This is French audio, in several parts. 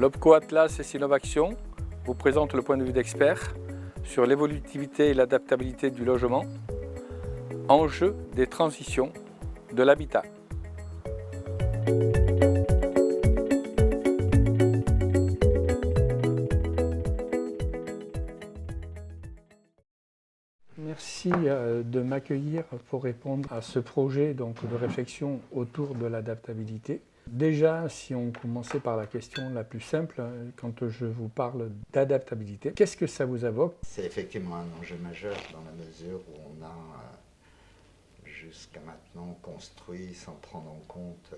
L'Opco Atlas et Sinovaction vous présente le point de vue d'experts sur l'évolutivité et l'adaptabilité du logement, enjeux des transitions de l'habitat. Merci de m'accueillir pour répondre à ce projet de réflexion autour de l'adaptabilité. Déjà, si on commençait par la question la plus simple, quand je vous parle d'adaptabilité, qu'est-ce que ça vous évoque? C'est effectivement un enjeu majeur dans la mesure où on a jusqu'à maintenant construit sans prendre en compte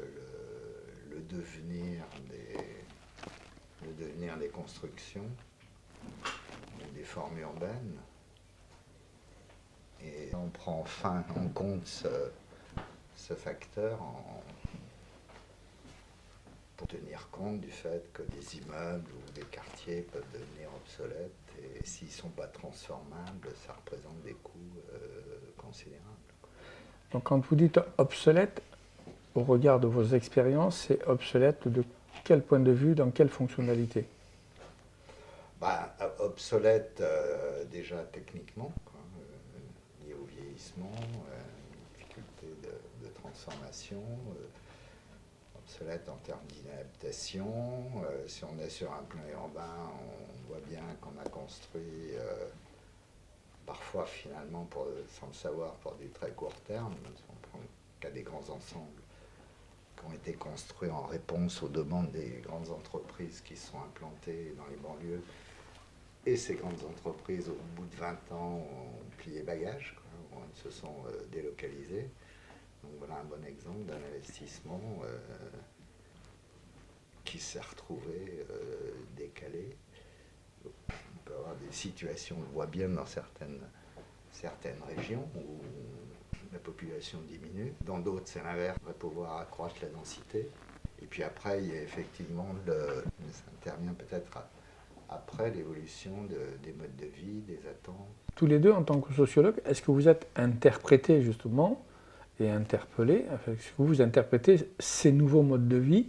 le devenir des constructions, des formes urbaines. Et on prend enfin en compte ce facteur pour tenir compte du fait que des immeubles ou des quartiers peuvent devenir obsolètes et s'ils ne sont pas transformables, ça représente des coûts considérables. Donc quand vous dites obsolète, au regard de vos expériences, c'est obsolète de quel point de vue, dans quelle fonctionnalité? Obsolète déjà techniquement, lié au vieillissement, difficulté de transformation, obsolète en termes d'inadaptation. Si on est sur un plan urbain, on voit bien qu'on a construit parfois finalement, sans le savoir, pour du très court terme. On prend le cas des grands ensembles qui ont été construits en réponse aux demandes des grandes entreprises qui sont implantées dans les banlieues. Et ces grandes entreprises, au bout de 20 ans, ont plié bagages, se sont délocalisées. Donc voilà un bon exemple d'un investissement qui s'est retrouvé décalé. On peut avoir des situations, on le voit bien dans certaines régions où la population diminue. Dans d'autres, c'est l'inverse, on va pouvoir accroître la densité. Et puis après, il y a effectivement, ça intervient peut-être après l'évolution des modes de vie, des attentes. Tous les deux, en tant que sociologue, est-ce que vous êtes interprétés justement et interpellés? Est-ce que vous interprétez ces nouveaux modes de vie?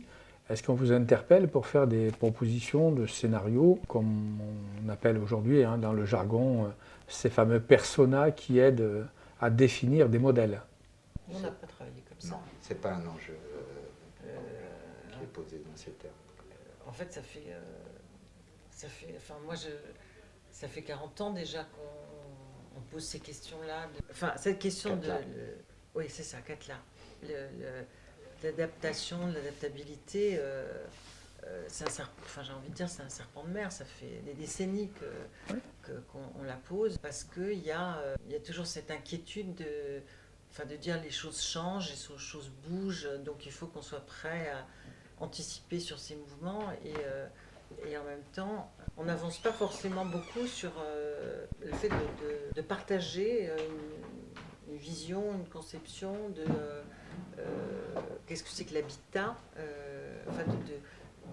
Est-ce qu'on vous interpelle pour faire des propositions de scénarios, comme on appelle aujourd'hui dans le jargon, ces fameux personas qui aident à définir des modèles? On n'a pas travaillé comme ça. Non, ce n'est pas un enjeu qui est posé dans ces termes. En fait, ça fait 40 ans déjà qu'on pose ces questions-là. Cette question oui, c'est ça, Katla. L'adaptation, l'adaptabilité, j'ai envie de dire, c'est un serpent de mer. Ça fait des décennies qu'on la pose parce qu'il y a toujours cette inquiétude de dire les choses changent, les choses bougent, donc il faut qu'on soit prêt à anticiper sur ces mouvements et en même temps, on n'avance pas forcément beaucoup sur le fait de partager une vision, une conception de qu'est-ce que c'est que l'habitat,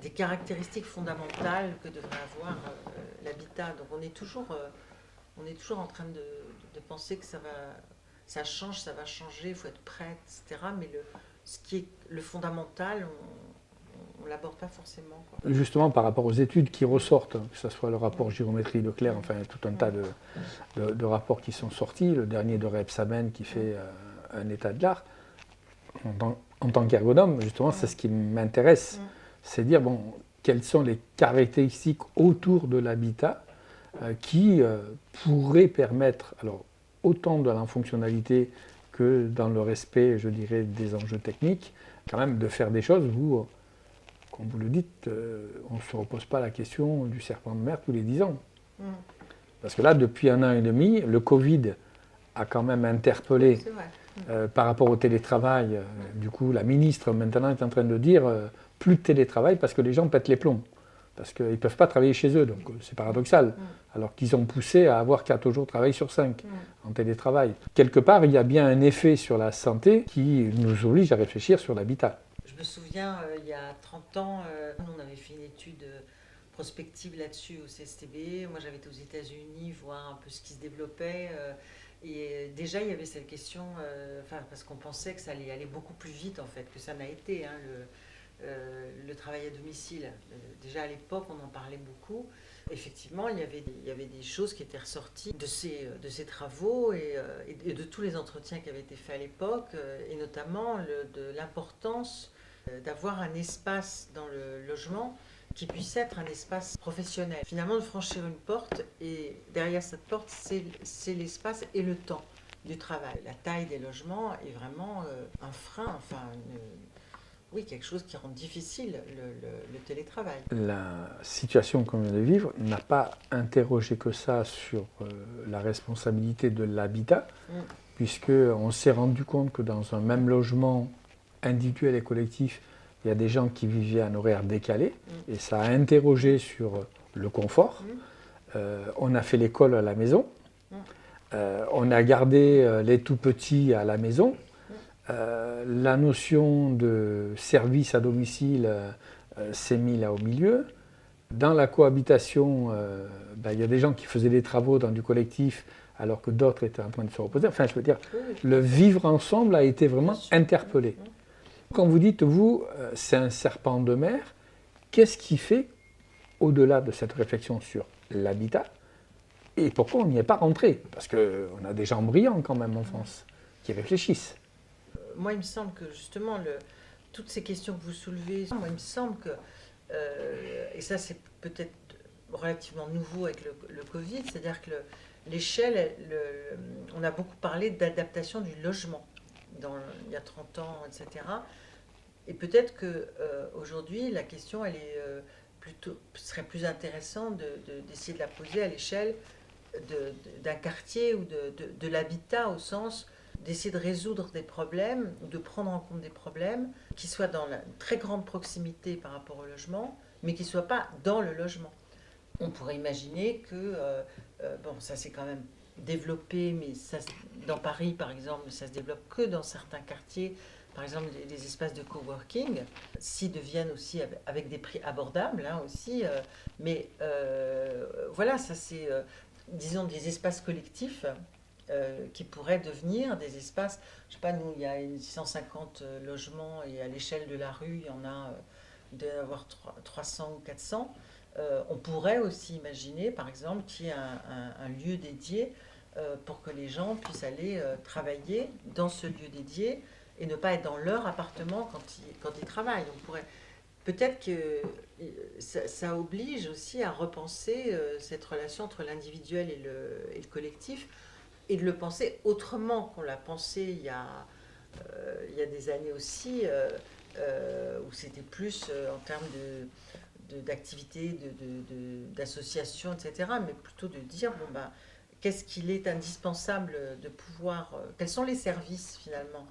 des caractéristiques fondamentales que devrait avoir l'habitat. Donc on est toujours en train de penser que ça change, ça va changer, il faut être prêt, etc. Mais ce qui est le fondamental, on ne l'aborde pas forcément. Justement, par rapport aux études qui ressortent, que ce soit le rapport Girométrie Leclerc, enfin tout un tas de rapports qui sont sortis, le dernier de Rebsamen qui fait un état de l'art, en tant qu'ergonome, justement, c'est ce qui m'intéresse, c'est dire, quelles sont les caractéristiques autour de l'habitat qui pourraient permettre, alors, autant dans la fonctionnalité que dans le respect, je dirais, des enjeux techniques, quand même de faire des choses où, comme vous le dites, on ne se repose pas la question du serpent de mer tous les 10 ans. Parce que là, depuis 1 an et demi, le Covid a quand même interpellé C'est vrai. par rapport au télétravail. Du coup, la ministre maintenant est en train de dire plus de télétravail parce que les gens pètent les plombs. Parce qu'ils ne peuvent pas travailler chez eux, donc c'est paradoxal. Alors qu'ils ont poussé à avoir 4 jours de travail sur 5 en télétravail. Quelque part, il y a bien un effet sur la santé qui nous oblige à réfléchir sur l'habitat. Je me souviens, il y a 30 ans, on avait fait une étude prospective là-dessus au CSTB. Moi, j'avais été aux États-Unis voir un peu ce qui se développait. Et déjà, il y avait cette question, parce qu'on pensait que ça allait aller beaucoup plus vite, en fait, que ça n'a été, hein, le travail à domicile. Déjà à l'époque, on en parlait beaucoup. Effectivement, il y avait des choses qui étaient ressorties de ces travaux et de tous les entretiens qui avaient été faits à l'époque, et notamment de l'importance d'avoir un espace dans le logement qui puisse être un espace professionnel. Finalement, de franchir une porte, et derrière cette porte, c'est l'espace et le temps du travail. La taille des logements est vraiment un frein, oui, quelque chose qui rend difficile le télétravail. La situation qu'on vient de vivre n'a pas interrogé que ça sur la responsabilité de l'habitat, puisqu'on s'est rendu compte que dans un même logement individuel et collectif, il y a des gens qui vivaient à un horaire décalé, et ça a interrogé sur le confort. On a fait l'école à la maison, on a gardé les tout-petits à la maison. La notion de service à domicile s'est mise là au milieu. Dans la cohabitation, il y a des gens qui faisaient des travaux dans du collectif alors que d'autres étaient en train de se reposer. Enfin, je veux dire, le vivre ensemble a été vraiment interpellé. Quand vous dites, vous, c'est un serpent de mer, qu'est-ce qui fait, au-delà de cette réflexion sur l'habitat, et pourquoi on n'y est pas rentré? Parce qu'on a des gens brillants quand même en France qui réfléchissent. Moi, il me semble que justement, toutes ces questions que vous soulevez, moi, il me semble que, et ça c'est peut-être relativement nouveau avec le Covid, c'est-à-dire que l'échelle, on a beaucoup parlé d'adaptation du logement il y a 30 ans, etc. Et peut-être qu'aujourd'hui, la question, serait plus intéressante d'essayer de la poser à l'échelle d'un quartier ou de l'habitat, au sens d'essayer de résoudre des problèmes, ou de prendre en compte des problèmes qui soient dans la très grande proximité par rapport au logement, mais qui ne soient pas dans le logement. On pourrait imaginer que, ça s'est quand même développé, mais dans Paris par exemple, ça se développe que dans certains quartiers, par exemple des espaces de coworking, s'ils deviennent aussi avec des prix abordables, hein, aussi, mais voilà, ça c'est, disons, des espaces collectifs qui pourraient devenir des espaces, je ne sais pas, nous, il y a 150 logements et à l'échelle de la rue, il y en a, il doit y avoir 300 ou 400. On pourrait aussi imaginer, par exemple, qu'il y ait un lieu dédié pour que les gens puissent aller travailler dans ce lieu dédié et ne pas être dans leur appartement quand ils travaillent. Peut-être que ça oblige aussi à repenser cette relation entre l'individuel et le collectif, et de le penser autrement qu'on l'a pensé il y a des années aussi, où c'était plus en termes d'activités, d'associations, etc., mais plutôt de dire, qu'est-ce qu'il est indispensable de pouvoir... quels sont les services, finalement,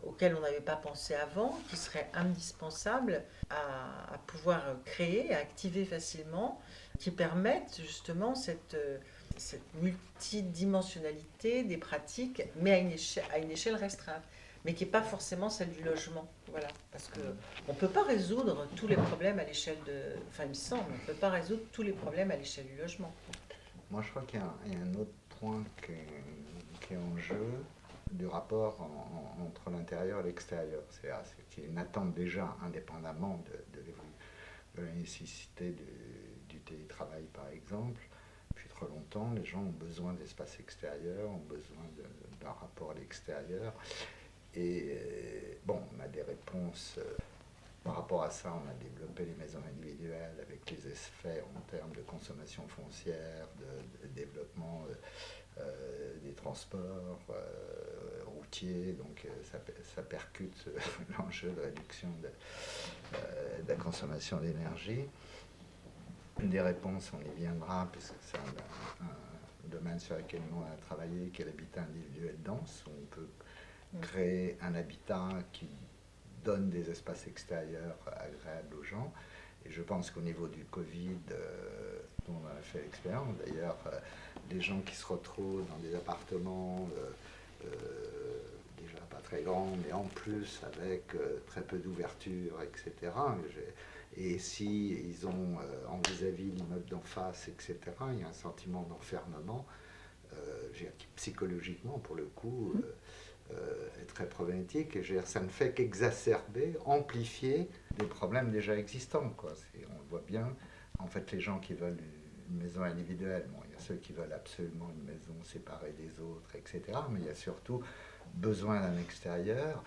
auxquels on n'avait pas pensé avant, qui seraient indispensables à pouvoir créer, à activer facilement, qui permettent justement cette multidimensionnalité des pratiques, mais à une échelle restreinte, mais qui n'est pas forcément celle du logement. Voilà. Parce qu'on ne peut pas résoudre tous les problèmes à l'échelle il me semble, on ne peut pas résoudre tous les problèmes à l'échelle du logement. Moi, je crois qu'il y a un autre point qui est en jeu, du rapport entre l'intérieur et l'extérieur. C'est-à-dire qu'il y a une attente déjà, indépendamment de la nécessité du télétravail, par exemple. Depuis trop longtemps, les gens ont besoin d'espace extérieur, ont besoin d'un rapport à l'extérieur. Et on a des réponses par rapport à ça. On a développé les maisons individuelles avec les effets en termes de consommation foncière, de développement des transports routiers. Donc ça percute l'enjeu de réduction de la consommation d'énergie. Des réponses, on y viendra, puisque c'est domaine sur lequel nous on a travaillé, qui est l'habitat individuel dense, où on peut créer un habitat qui donne des espaces extérieurs agréables aux gens. Et je pense qu'au niveau du Covid, dont on a fait l'expérience, d'ailleurs, les gens qui se retrouvent dans des appartements déjà pas très grands, mais en plus avec très peu d'ouverture, etc. Et si ils ont en vis-à-vis l'immeuble d'en face, etc., il y a un sentiment d'enfermement, qui psychologiquement, pour le coup, est très problématique. Et ça ne fait qu'exacerber, amplifier des problèmes déjà existants, quoi. On le voit bien. En fait, les gens qui veulent une maison individuelle, bon, il y a ceux qui veulent absolument une maison séparée des autres, etc. Mais il y a surtout besoin d'un extérieur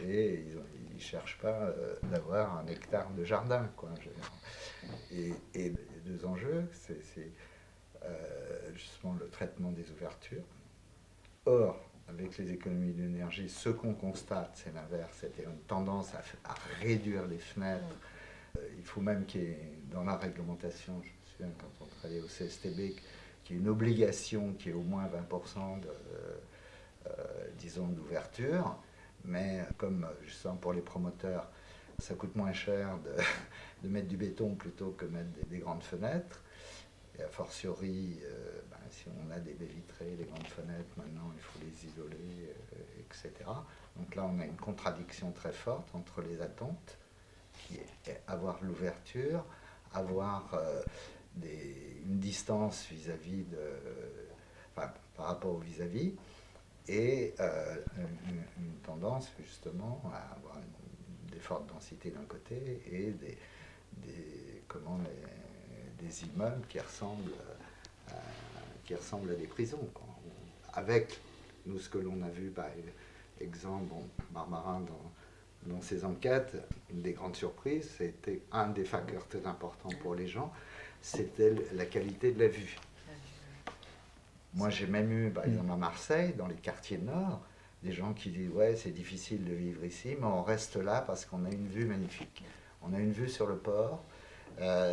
et ils ne cherchent pas d'avoir un hectare de jardin, quoi. Et les deux enjeux, c'est justement le traitement des ouvertures. Or, avec les économies d'énergie, ce qu'on constate, c'est l'inverse, c'est une tendance à réduire les fenêtres. Il faut même qu'il y ait dans la réglementation, je me souviens quand on travaillait au CSTB, qu'il y ait une obligation qui est au moins 20% disons d'ouverture, mais comme justement pour les promoteurs, ça coûte moins cher de mettre du béton plutôt que mettre des grandes fenêtres. Et a fortiori, si on a des baies vitrées, des grandes fenêtres, maintenant il faut les isoler, etc. Donc là, on a une contradiction très forte entre les attentes, qui est avoir l'ouverture, avoir une distance vis-à-vis par rapport au vis-à-vis, et une tendance justement à avoir des fortes densités d'un côté et des immeubles qui ressemblent à des prisons, quoi. Avec nous, ce que l'on a vu par exemple, Barbara dans ses enquêtes, une des grandes surprises, c'était un des facteurs très importants pour les gens, c'était la qualité de la vue. Moi, j'ai même eu, par exemple, à Marseille, dans les quartiers nord, des gens qui disent « ouais, c'est difficile de vivre ici, mais on reste là parce qu'on a une vue magnifique. On a une vue sur le port,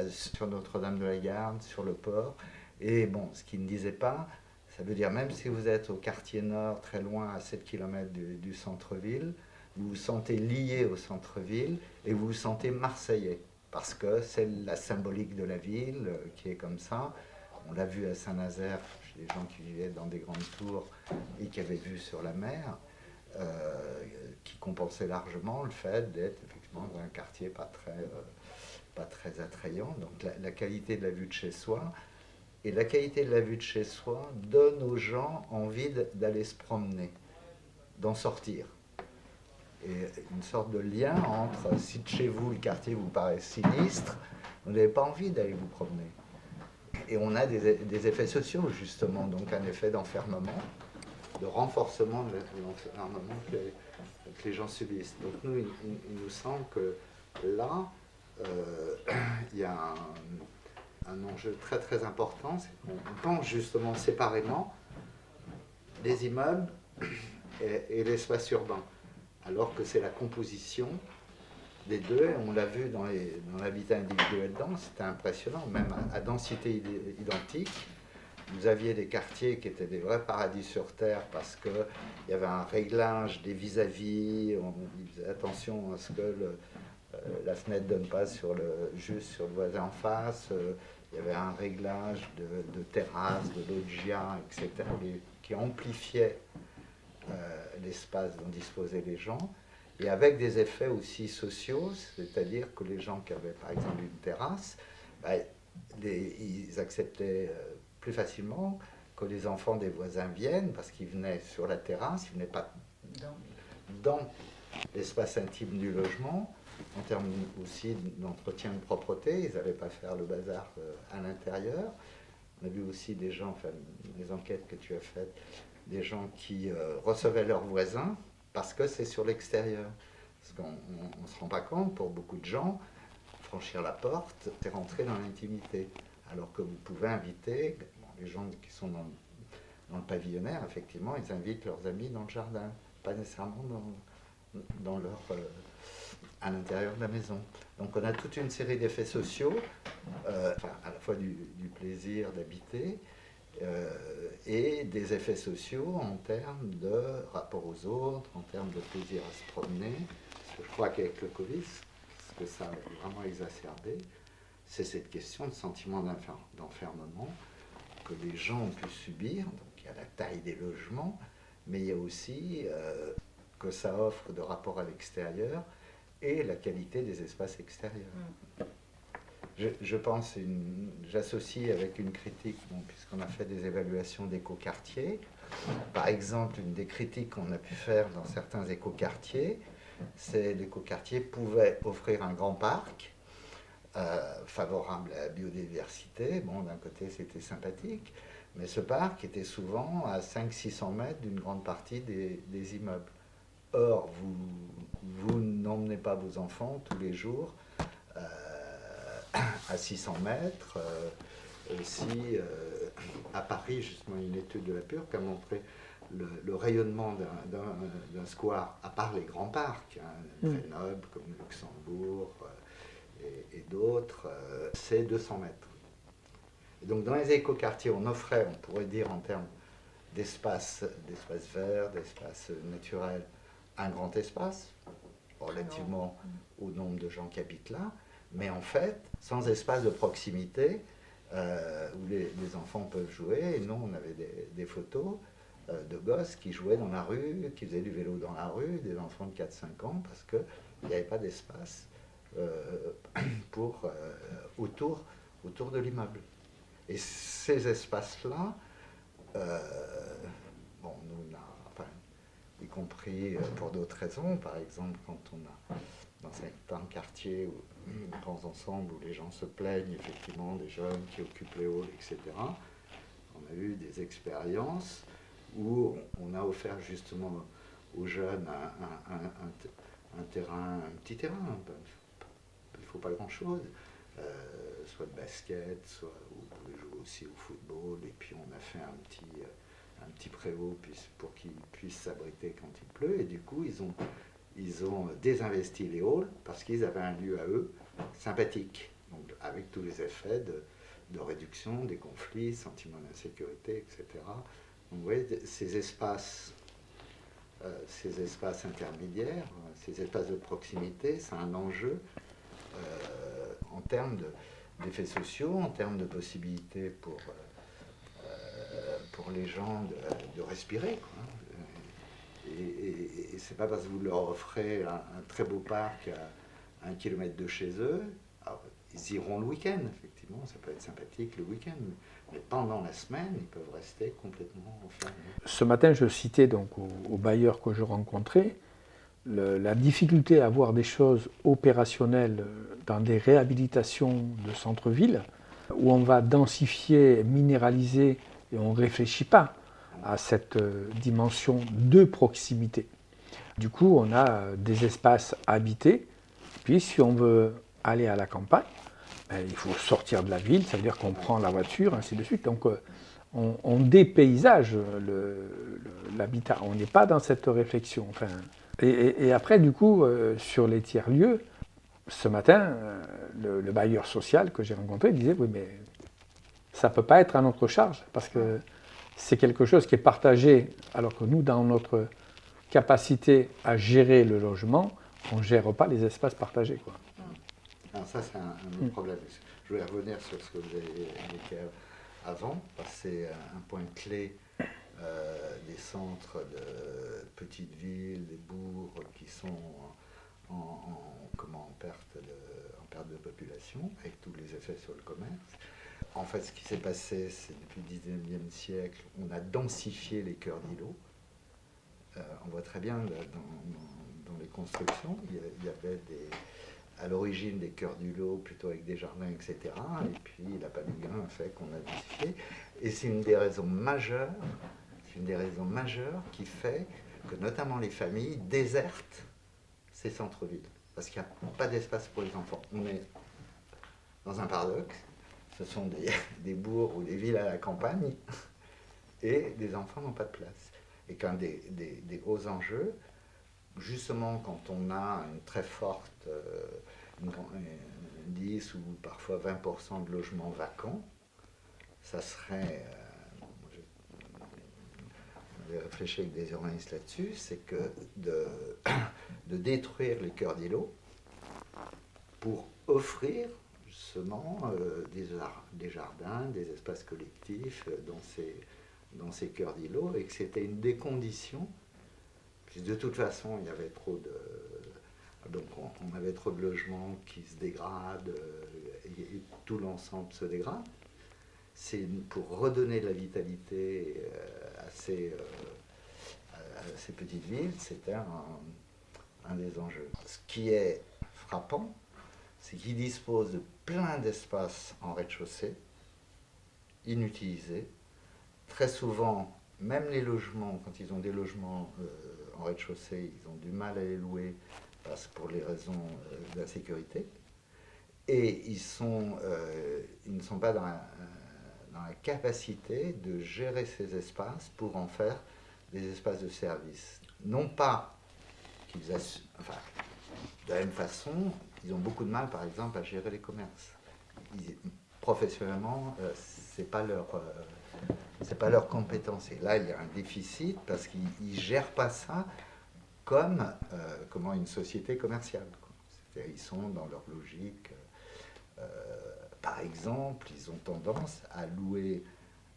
sur Notre-Dame-de-la-Garde, sur le port. » Et bon, ce qu'ils ne disaient pas, ça veut dire même si vous êtes au quartier nord, très loin, à 7 km du centre-ville, vous vous sentez lié au centre-ville et vous vous sentez marseillais, parce que c'est la symbolique de la ville qui est comme ça. On l'a vu à Saint-Nazaire, des gens qui vivaient dans des grandes tours et qui avaient vue sur la mer, qui compensait largement le fait d'être effectivement dans un quartier pas très attrayant. Donc la qualité de la vue de chez soi, et la qualité de la vue de chez soi donne aux gens envie d'aller se promener, d'en sortir. Et une sorte de lien entre, si de chez vous le quartier vous paraît sinistre, vous n'avez pas envie d'aller vous promener. Et on a des effets sociaux, justement, donc un effet d'enfermement, de renforcement de l'enfermement que les gens subissent. Donc nous, il nous semble que là, il y a un enjeu très très important, c'est qu'on pense justement séparément les immeubles et l'espace urbain, alors que c'est la composition des deux. On l'a vu dans l'habitat individuel dense, c'était impressionnant, même à densité identique. Vous aviez des quartiers qui étaient des vrais paradis sur terre parce qu'il y avait un réglage des vis-à-vis, on faisait attention à ce que la fenêtre ne donne pas juste sur le voisin en face, il y avait un réglage de terrasse, de loggia, etc., qui amplifiait l'espace dont disposaient les gens. Et avec des effets aussi sociaux, c'est-à-dire que les gens qui avaient par exemple une terrasse, ils acceptaient plus facilement que les enfants des voisins viennent, parce qu'ils venaient sur la terrasse, ils ne venaient pas dans l'espace intime du logement, en termes aussi d'entretien de propreté, ils n'allaient pas faire le bazar à l'intérieur. On a vu aussi des gens, enfin des enquêtes que tu as faites, des gens qui recevaient leurs voisins, parce que c'est sur l'extérieur. Parce qu'on ne se rend pas compte, pour beaucoup de gens, franchir la porte, c'est rentrer dans l'intimité. Alors que vous pouvez inviter, les gens qui sont dans le pavillonnaire, effectivement, ils invitent leurs amis dans le jardin, pas nécessairement à l'intérieur de la maison. Donc on a toute une série d'effets sociaux, à la fois du plaisir d'habiter, et et des effets sociaux en termes de rapport aux autres, en termes de plaisir à se promener. Parce que je crois qu'avec le Covid, ce que ça a vraiment exacerbé, c'est cette question de sentiment d'enfermement que les gens ont pu subir. Donc il y a la taille des logements, mais il y a aussi que ça offre de rapport à l'extérieur et la qualité des espaces extérieurs. Je pense, j'associe avec une critique, puisqu'on a fait des évaluations d'écoquartiers. Par exemple, une des critiques qu'on a pu faire dans certains écoquartiers, c'est l'écoquartier pouvait offrir un grand parc favorable à la biodiversité. Bon, d'un côté, c'était sympathique, mais ce parc était souvent à 500-600 mètres d'une grande partie des immeubles. Or, vous n'emmenez pas vos enfants tous les jours à 600 mètres. Aussi, à Paris, justement, une étude de la PURC a montré le rayonnement d'un square, à part les grands parcs, très nobles comme Luxembourg et d'autres, c'est 200 mètres. Et donc dans les écoquartiers, on offrait, on pourrait dire en termes d'espace vert, d'espace naturel, un grand espace, relativement au nombre de gens qui habitent là, mais en fait, sans espace de proximité, où les enfants peuvent jouer. Et nous, on avait des photos de gosses qui jouaient dans la rue, qui faisaient du vélo dans la rue, des enfants de 4-5 ans, parce qu'il n'y avait pas d'espace autour de l'immeuble. Et ces espaces-là, y compris pour d'autres raisons, par exemple quand on a dans certains quartiers grands ensembles où les gens se plaignent effectivement des jeunes qui occupent les halls, etc. On a eu des expériences où on a offert justement aux jeunes un petit terrain, il ne faut pas grand-chose, soit de basket, soit vous pouvez jouer aussi au football, et puis on a fait un petit préau pour qu'ils puissent s'abriter quand il pleut, et du coup ils ont désinvesti les halls parce qu'ils avaient un lieu à eux sympathique, donc avec tous les effets de réduction des conflits, sentiment d'insécurité, etc. Donc vous voyez, ces espaces intermédiaires, ces espaces de proximité, c'est un enjeu en termes d'effets sociaux, en termes de possibilités pour les gens de respirer, quoi. Et c'est pas parce que vous leur offrez un très beau parc à 1 kilomètre de chez eux, alors, ils iront le week-end, effectivement, ça peut être sympathique le week-end, mais pendant la semaine, ils peuvent rester complètement enfermés. Ce matin, je citais donc aux bailleurs que je rencontrais la difficulté à avoir des choses opérationnelles dans des réhabilitations de centre-ville, où on va densifier, minéraliser, et on ne réfléchit pas à cette dimension de proximité. Du coup, on a des espaces habités, puis si on veut aller à la campagne, il faut sortir de la ville, ça veut dire qu'on prend la voiture, ainsi de suite. Donc on dépaysage l'habitat, on n'est pas dans cette réflexion. Enfin, et après, du coup, sur les tiers-lieux, ce matin, le bailleur social que j'ai rencontré disait « Oui, mais ça ne peut pas être à notre charge, parce que c'est quelque chose qui est partagé, alors que nous, dans notre capacité à gérer le logement, on ne gère pas les espaces partagés, quoi. » Alors ça, c'est un autre problème. Je voulais revenir sur ce que vous avez évoqué avant, parce que c'est un point clé des centres de petites villes, des bourgs qui sont en perte de population, avec tous les effets sur le commerce. En fait, ce qui s'est passé, c'est depuis le 19e siècle, on a densifié les cœurs d'îlots. On voit très bien dans les constructions, il y avait à l'origine des cœurs d'îlots plutôt avec des jardins, etc. Et puis la Palugain a fait qu'on a densifié. Et c'est une des raisons majeures qui fait que notamment les familles désertent ces centres-villes. Parce qu'il n'y a pas d'espace pour les enfants. On est dans un paradoxe. Ce sont des bourgs ou des villes à la campagne et les enfants n'ont pas de place. Et qu'un des gros enjeux, justement quand on a une très forte 10 ou parfois 20% de logements vacants, ça serait j'ai réfléchi avec des urbanistes là-dessus, c'est que de détruire les cœurs d'îlots pour offrir justement des jardins, des espaces collectifs dans ces cœurs d'îlots, et que c'était une des conditions, puisque de toute façon il y avait trop de... Donc on avait trop de logements qui se dégradent, et tout l'ensemble se dégrade. C'est pour redonner de la vitalité à ces petites villes, c'était un des enjeux. Ce qui est frappant, c'est qu'ils disposent de plein d'espaces en rez-de-chaussée, inutilisés. Très souvent, même les logements, quand ils ont des logements en rez-de-chaussée, ils ont du mal à les louer pour les raisons d'insécurité. Et ils ne sont pas dans la capacité de gérer ces espaces pour en faire des espaces de service. Non pas qu'ils assument, enfin, de la même façon, ils ont beaucoup de mal, par exemple, à gérer les commerces. Professionnellement, c'est pas leur compétence. Et là, il y a un déficit parce qu'ils ne gèrent pas ça comme une société commerciale. C'est-à-dire, ils sont dans leur logique. Par exemple, ils ont tendance à louer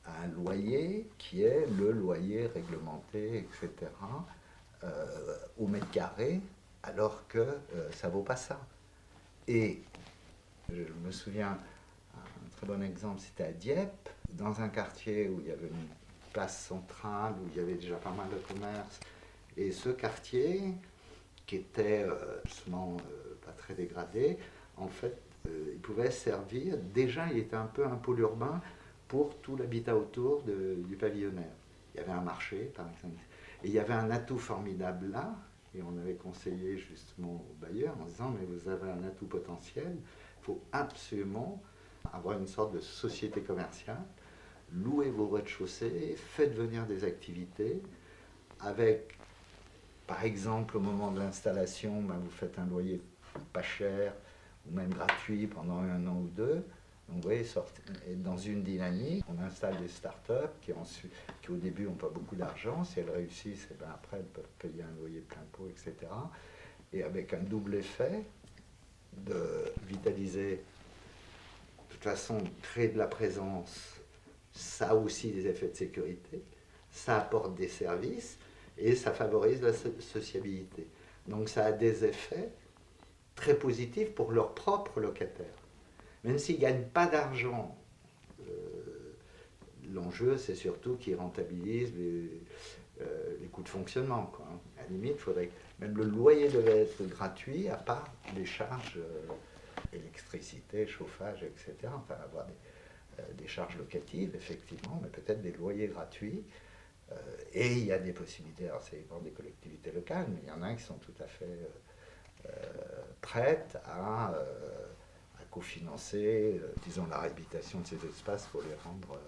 un loyer qui est le loyer réglementé, etc., au mètre carré, alors que ça ne vaut pas ça. Et je me souviens, un très bon exemple, c'était à Dieppe, dans un quartier où il y avait une place centrale, où il y avait déjà pas mal de commerces. Et ce quartier, qui était justement pas très dégradé, en fait, il pouvait servir, déjà il était un peu un pôle urbain pour tout l'habitat autour du pavillonnaire. Il y avait un marché, par exemple. Et il y avait un atout formidable là, et on avait conseillé justement aux bailleurs en disant, mais vous avez un atout potentiel, il faut absolument avoir une sorte de société commerciale, louez vos rez-de-chaussée, faites venir des activités, avec, par exemple, au moment de l'installation, vous faites un loyer pas cher, ou même gratuit pendant 1 an ou 2. Donc vous voyez, dans une dynamique, on installe des startups qui au début n'ont pas beaucoup d'argent. Si elles réussissent, après elles peuvent payer un loyer plein pot, etc. Et avec un double effet de vitaliser, de toute façon, créer de la présence, ça a aussi des effets de sécurité, ça apporte des services et ça favorise la sociabilité. Donc ça a des effets très positifs pour leurs propres locataires. Même s'ils ne gagnent pas d'argent, l'enjeu c'est surtout qu'ils rentabilisent les coûts de fonctionnement, quoi. À la limite, il faudrait même le loyer devait être gratuit, à part les charges électricité, chauffage, etc. Enfin, avoir des charges locatives, effectivement, mais peut-être des loyers gratuits. Et il y a des possibilités, alors ça dépend des collectivités locales, mais il y en a qui sont tout à fait prêtes à cofinancer, disons, la réhabilitation de ces espaces pour les rendre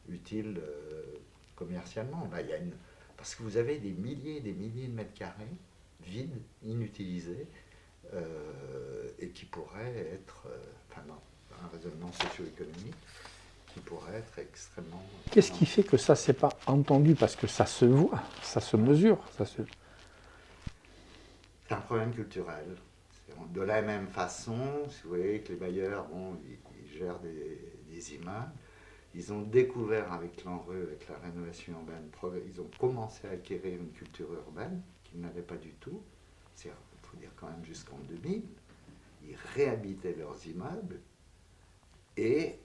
utiles commercialement. Là, parce que vous avez des milliers et des milliers de mètres carrés vides, inutilisés, et qui pourraient être, dans un raisonnement socio-économique, qui pourrait être extrêmement... Qu'est-ce qui fait que ça ne s'est pas entendu? Parce que ça se voit, ça se mesure. C'est un problème culturel. De la même façon, si vous voyez que les bailleurs, ils gèrent des immeubles, ils ont découvert avec l'ANRU, avec la rénovation urbaine, ils ont commencé à acquérir une culture urbaine qu'ils n'avaient pas du tout. Il faut dire quand même jusqu'en 2000, ils réhabitaient leurs immeubles et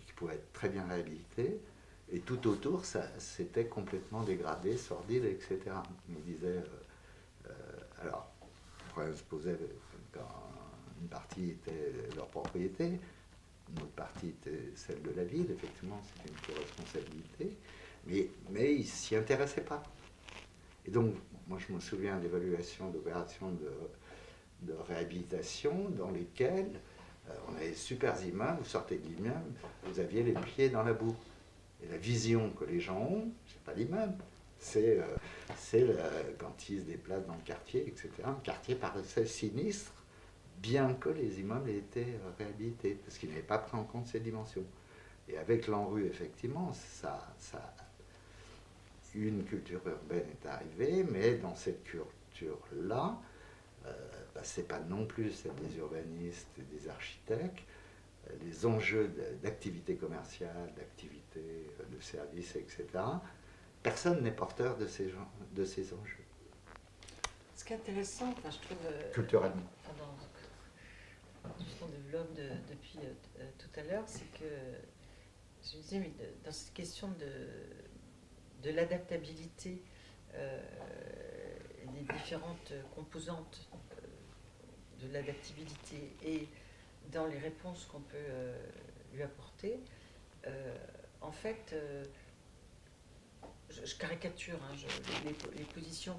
qui pouvaient être très bien réhabilités. Et tout autour, c'était complètement dégradé, sordide, etc. Ils disaient... alors, le problème se posait quand une partie était leur propriété, une autre partie était celle de la ville, effectivement, c'était une co-responsabilité, mais ils ne s'y intéressaient pas. Et donc, moi je me souviens d'évaluations, d'opérations de réhabilitation dans lesquelles on avait des super immeubles, vous sortez de l'immeuble, vous aviez les pieds dans la boue. Et la vision que les gens ont, c'est pas l'immeuble, c'est quand ils se déplacent dans le quartier, etc. Le quartier paraissait sinistre, bien que les immeubles aient été réhabilités, parce qu'ils n'avaient pas pris en compte ces dimensions. Et avec l'ANRU, effectivement, une culture urbaine est arrivée, mais dans cette culture-là, c'est pas non plus celle des urbanistes et des architectes. Les enjeux d'activité commerciale, d'activité de services, etc., personne n'est porteur de ces enjeux. Ce qui est intéressant, je trouve, culturellement. Tout ce qu'on développe depuis tout à l'heure, c'est que, je me disais, mais dans cette question de l'adaptabilité et des différentes composantes de l'adaptabilité et dans les réponses qu'on peut lui apporter, en fait, je caricature les positions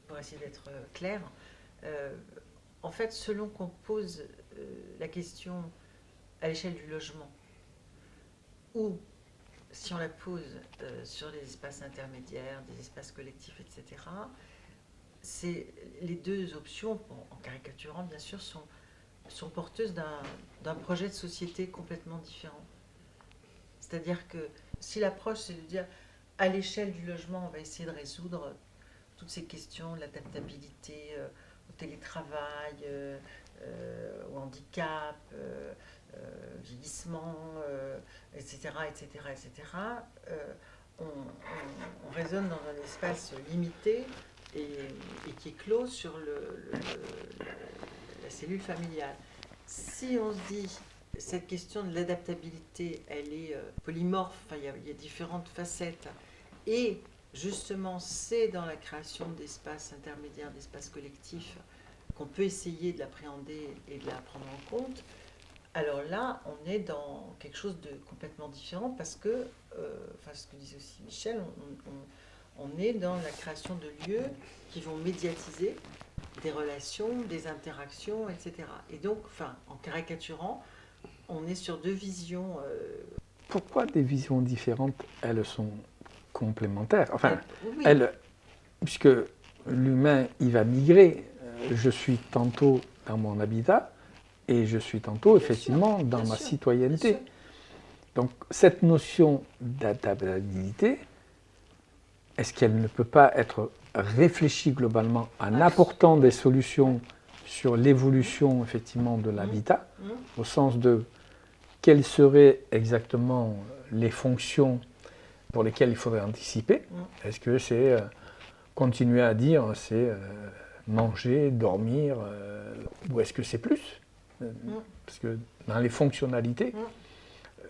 pour essayer d'être clair. En fait, selon qu'on pose la question à l'échelle du logement, ou si on la pose sur les espaces intermédiaires, des espaces collectifs, etc., les deux options, en caricaturant bien sûr, sont porteuses d'un projet de société complètement différent. C'est-à-dire que si l'approche, c'est de dire, à l'échelle du logement, on va essayer de résoudre toutes ces questions, l'adaptabilité au télétravail, au handicap, vieillissement, etc., on raisonne dans un espace limité et qui est clos sur la cellule familiale. Si on se dit, cette question de l'adaptabilité, elle est polymorphe, il y a différentes facettes, et justement, c'est dans la création d'espaces intermédiaires, d'espaces collectifs, qu'on peut essayer de l'appréhender et de la prendre en compte. Alors là, on est dans quelque chose de complètement différent parce que, ce que disait aussi Michel, on est dans la création de lieux qui vont médiatiser des relations, des interactions, etc. Et donc, en caricaturant, on est sur deux visions. Pourquoi des visions différentes? Elles sont complémentaires. Oui. Puisque l'humain, il va migrer. Je suis tantôt dans mon habitat et je suis tantôt, effectivement, dans ma citoyenneté. Donc, cette notion d'adaptabilité, est-ce qu'elle ne peut pas être réfléchie globalement en apportant des solutions sur l'évolution, effectivement, de l'habitat, au sens de quelles seraient exactement les fonctions pour lesquelles il faudrait anticiper? Est-ce que c'est continuer à dire c'est manger, dormir, ou est-ce que c'est plus? Parce que dans les fonctionnalités,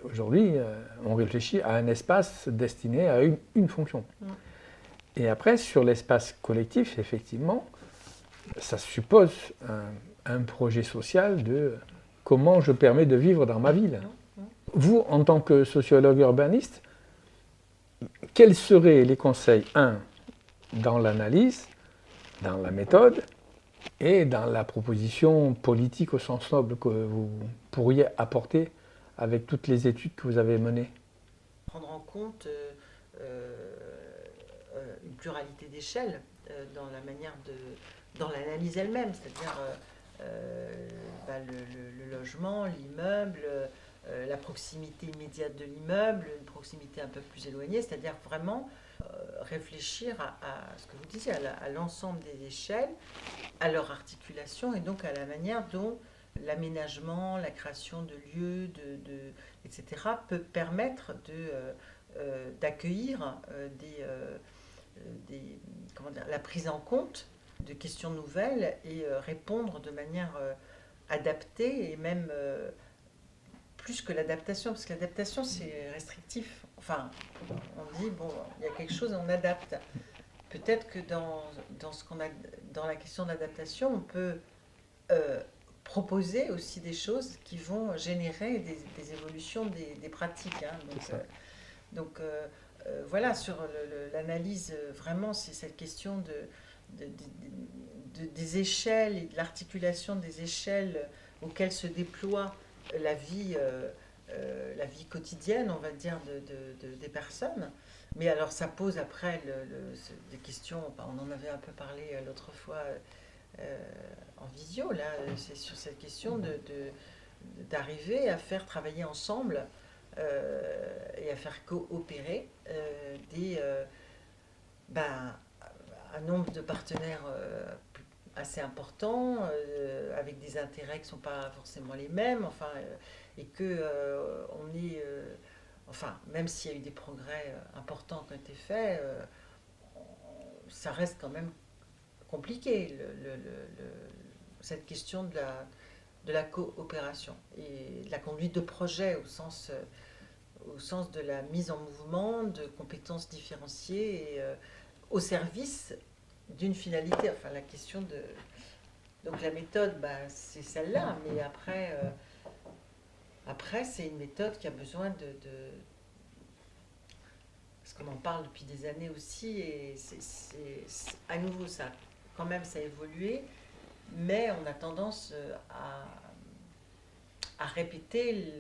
aujourd'hui, on réfléchit à un espace destiné à une fonction. Et après, sur l'espace collectif, effectivement, ça suppose un projet social de comment je permets de vivre dans ma ville. Vous, en tant que sociologue urbaniste, quels seraient les conseils, dans l'analyse, dans la méthode et dans la proposition politique au sens noble que vous pourriez apporter avec toutes les études que vous avez menées? Prendre en compte une pluralité d'échelles dans la manière dans l'analyse elle-même, c'est-à-dire le logement, l'immeuble, la proximité immédiate de l'immeuble, une proximité un peu plus éloignée, c'est-à-dire vraiment réfléchir à ce que vous disiez, à l'ensemble des échelles, à leur articulation et donc à la manière dont l'aménagement, la création de lieux, etc., peut permettre d'accueillir la prise en compte de questions nouvelles et répondre de manière adaptée et même plus que l'adaptation, parce que l'adaptation c'est restrictif. On dit, il y a quelque chose et on adapte. Peut-être que dans la question de l'adaptation, on peut proposer aussi des choses qui vont générer des évolutions des pratiques. Voilà, sur l'analyse, vraiment, c'est cette question des échelles et de l'articulation des échelles auxquelles se déploie la vie quotidienne, on va dire, des personnes. Mais alors, ça pose après des questions, on en avait un peu parlé l'autre fois en visio, là, c'est sur cette question d'arriver à faire travailler ensemble et à faire coopérer avait un nombre de partenaires assez important, avec des intérêts qui ne sont pas forcément les mêmes, et que on est, même s'il y a eu des progrès importants qui ont été faits, ça reste quand même compliqué, cette question de la coopération et de la conduite de projet au sens de la mise en mouvement de compétences différenciées et au service d'une finalité. La question de... Donc la méthode, c'est celle-là, mais après c'est une méthode qui a besoin parce qu'on en parle depuis des années aussi, et à nouveau, quand même, ça a évolué, mais on a tendance à répéter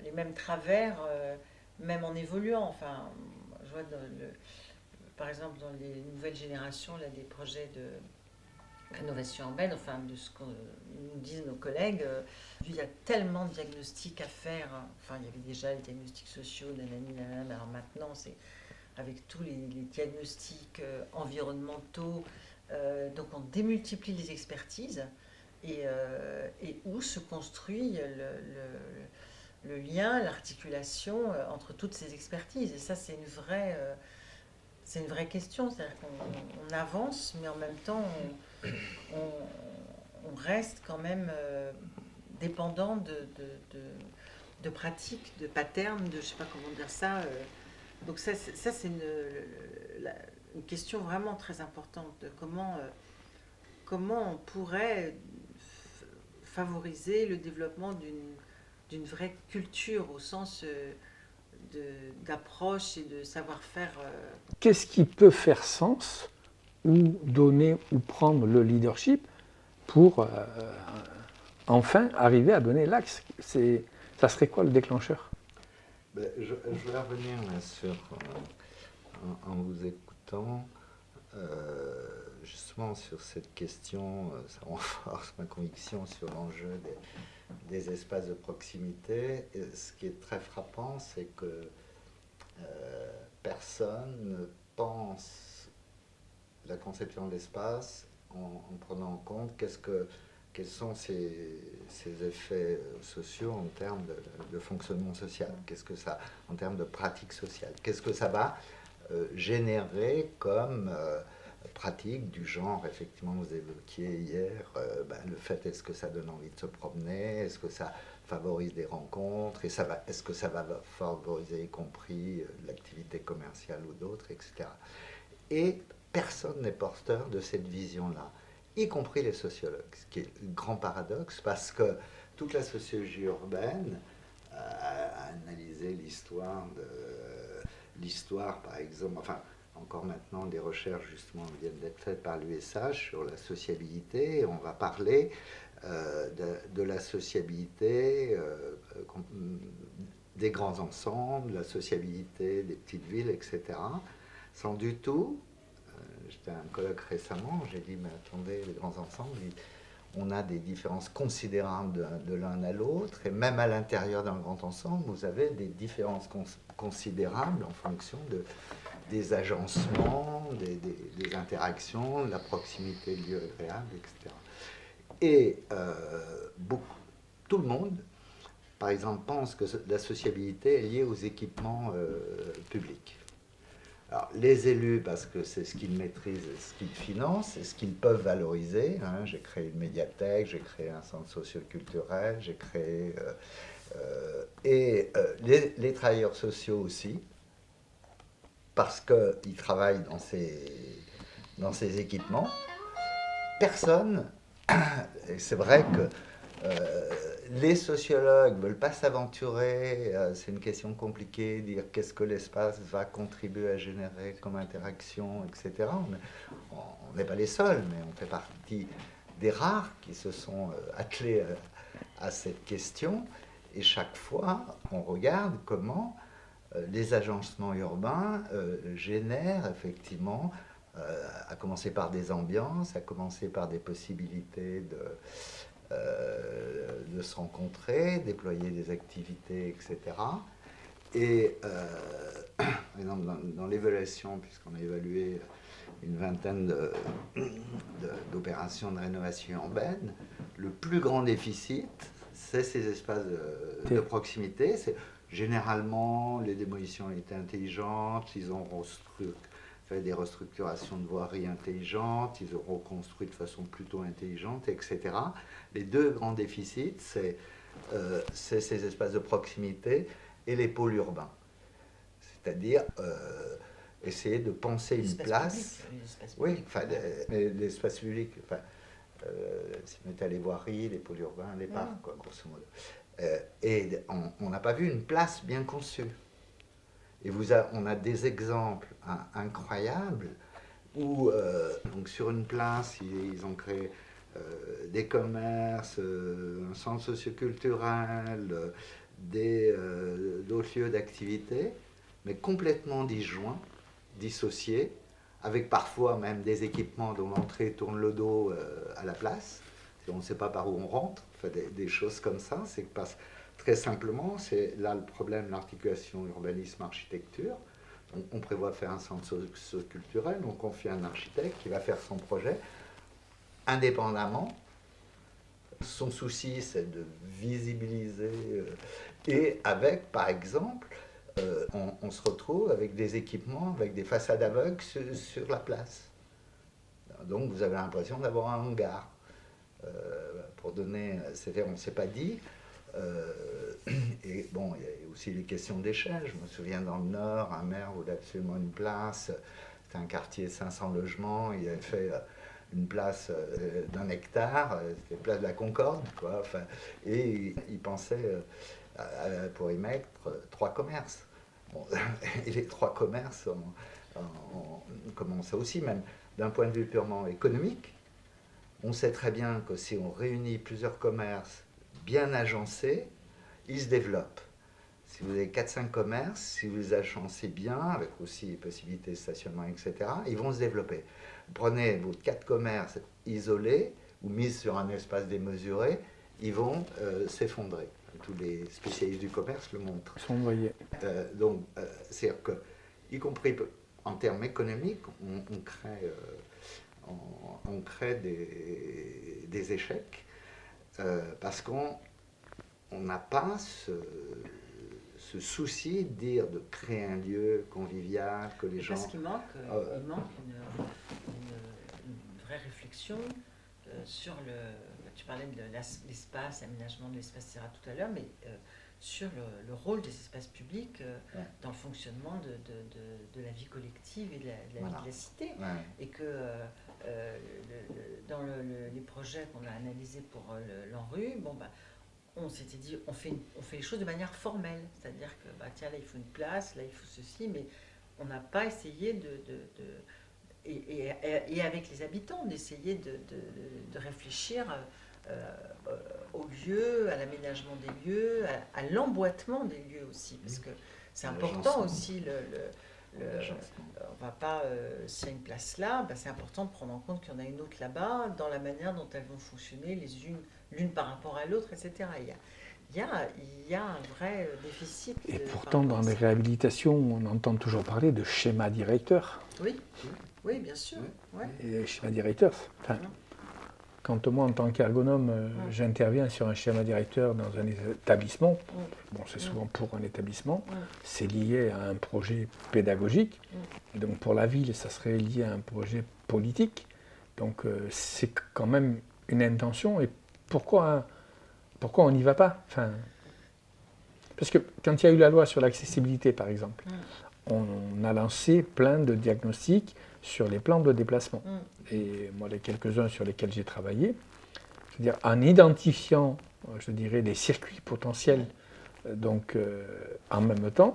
les mêmes travers, même en évoluant. Je vois par exemple dans les nouvelles générations, là, des projets de rénovation urbaine, de ce que nous disent nos collègues, il y a tellement de diagnostics à faire. Il y avait déjà les diagnostics sociaux, mais alors maintenant, c'est avec tous les diagnostics environnementaux. Donc on démultiplie les expertises et où se construit le lien, l'articulation entre toutes ces expertises. Et ça, c'est une vraie question. C'est-à-dire qu'on avance, mais en même temps, on reste quand même dépendant de pratiques, de patterns, de je ne sais pas comment dire ça. Donc ça c'est une question vraiment très importante de comment on pourrait favoriser le développement d'une vraie culture au sens d'approche et de savoir-faire. Qu'est-ce qui peut faire sens ou donner ou prendre le leadership pour enfin arriver à donner l'axe? Ça serait quoi le déclencheur? Je vais revenir là sur, en vous écoutant, justement sur cette question, ça renforce ma conviction sur l'enjeu des espaces de proximité. Et ce qui est très frappant, c'est que personne ne pense la conception de l'espace en prenant en compte quels sont ces effets sociaux en termes de fonctionnement social, en termes de pratique sociale, qu'est-ce que ça va générer comme pratique du genre, effectivement, vous évoquiez hier, le fait, est-ce que ça donne envie de se promener, est-ce que ça favorise des rencontres, est-ce que ça va favoriser y compris l'activité commerciale ou d'autres, etc. Et personne n'est porteur de cette vision-là, y compris les sociologues, ce qui est le grand paradoxe, parce que toute la sociologie urbaine a analysé l'histoire, par exemple, encore maintenant, des recherches justement viennent d'être faites par l'USH sur la sociabilité, et on va parler de la sociabilité des grands ensembles, la sociabilité des petites villes, etc., sans du tout... J'étais à un colloque récemment, j'ai dit, mais attendez, les grands ensembles, on a des différences considérables de l'un à l'autre, et même à l'intérieur d'un grand ensemble, vous avez des différences considérables en fonction des agencements, des interactions, de la proximité de lieux agréables, etc. Et tout le monde, par exemple, pense que la sociabilité est liée aux équipements publics. Alors, les élus, parce que c'est ce qu'ils maîtrisent, ce qu'ils financent, et ce qu'ils peuvent valoriser. J'ai créé une médiathèque, j'ai créé un centre socio-culturel, j'ai créé... les travailleurs sociaux aussi, parce qu'ils travaillent dans ces équipements. Personne, et c'est vrai que les sociologues ne veulent pas s'aventurer, c'est une question compliquée, dire qu'est-ce que l'espace va contribuer à générer comme interaction, etc. On n'est pas les seuls, mais on fait partie des rares qui se sont attelés à cette question. Et chaque fois, on regarde comment les agencements urbains génèrent effectivement, à commencer par des ambiances, à commencer par des possibilités de se rencontrer, déployer des activités, etc. Et par exemple, dans l'évaluation, puisqu'on a évalué une vingtaine d'opérations de rénovation urbaine, le plus grand déficit, c'est ces espaces de proximité. Généralement, les démolitions étaient intelligentes, ils ont fait des restructurations de voiries intelligentes, ils ont reconstruit de façon plutôt intelligente, etc. Les deux grands déficits, c'est ces espaces de proximité et les pôles urbains. C'est-à-dire essayer de penser une place. Oui, enfin, l'espace public. Enfin, si on est à les voiries, les pôles urbains, les parcs, quoi, grosso modo. Et on n'a pas vu une place bien conçue. Et on a des exemples incroyables où, donc sur une place, ils ont créé des commerces, un centre socioculturel, d'autres lieux d'activité, mais complètement disjoints, dissociés, avec parfois même des équipements dont l'entrée tourne le dos à la place. On ne sait pas par où on rentre, enfin, des choses comme ça. C'est que très simplement, c'est là le problème, l'articulation urbanisme-architecture. On prévoit faire un centre socioculturel, on confie à un architecte qui va faire son projet indépendamment. Son souci, c'est de visibiliser et avec, par exemple, on se retrouve avec des équipements, avec des façades aveugles sur la place. Donc vous avez l'impression d'avoir un hangar. Pour donner, c'est-à-dire on ne s'est pas dit. Et bon, il y a aussi les questions d'échelle. Je me souviens dans le Nord, un maire voulait absolument une place. C'était un quartier de 500 logements. Il avait fait une place d'1 hectare, c'était place de la Concorde, quoi. Enfin, et il pensait pour y mettre 3 commerces. Bon, et les 3 commerces, comment ça aussi, même d'un point de vue purement économique, on sait très bien que si on réunit plusieurs commerces bien agencés, ils se développent. Si vous avez 4-5 commerces, si vous les agencez bien, avec aussi les possibilités de stationnement, etc., ils vont se développer. Prenez vos 4 commerces isolés ou mis sur un espace démesuré, ils vont s'effondrer. Tous les spécialistes du commerce le montrent. Donc, c'est-à-dire que, y compris en termes économiques, on crée des échecs parce qu'on n'a pas ce souci de créer un lieu convivial, que les gens... Parce qu'il manque, il manque une vraie réflexion sur le... Tu parlais de l'espace, l'aménagement de l'espace, etc. tout à l'heure, mais sur le rôle des espaces publics dans le fonctionnement de la vie collective et de la vie de la cité. Ouais. Et que dans les projets qu'on a analysés pour l'ANRU, bon, bah, on s'était dit, on fait les choses de manière formelle. C'est-à-dire que, bah, tiens, là, il faut une place, là, il faut ceci, mais on n'a pas essayé et avec les habitants, d'essayer de réfléchir aux lieux, à l'aménagement des lieux, à l'emboîtement des lieux aussi, parce que c'est important aussi. On va pas, s'il y a une place là, bah, c'est important de prendre en compte qu'il y en a une autre là-bas, dans la manière dont elles vont fonctionner l'une par rapport à l'autre, etc. Il y a un vrai déficit. Et pourtant, dans les réhabilitations, on entend toujours parler de schéma directeur. Oui, bien sûr. Ouais. Et schéma directeur, enfin, quand moi, en tant qu'ergonome, j'interviens sur un schéma directeur dans un établissement, bon, c'est souvent pour un établissement, c'est lié à un projet pédagogique, et donc pour la ville, ça serait lié à un projet politique, donc c'est quand même une intention, et pourquoi on n'y va pas? Enfin, parce que quand il y a eu la loi sur l'accessibilité, par exemple, on a lancé plein de diagnostics sur les plans de déplacement. Et moi, les quelques-uns sur lesquels j'ai travaillé, c'est-à-dire en identifiant, je dirais, des circuits potentiels, donc en même temps,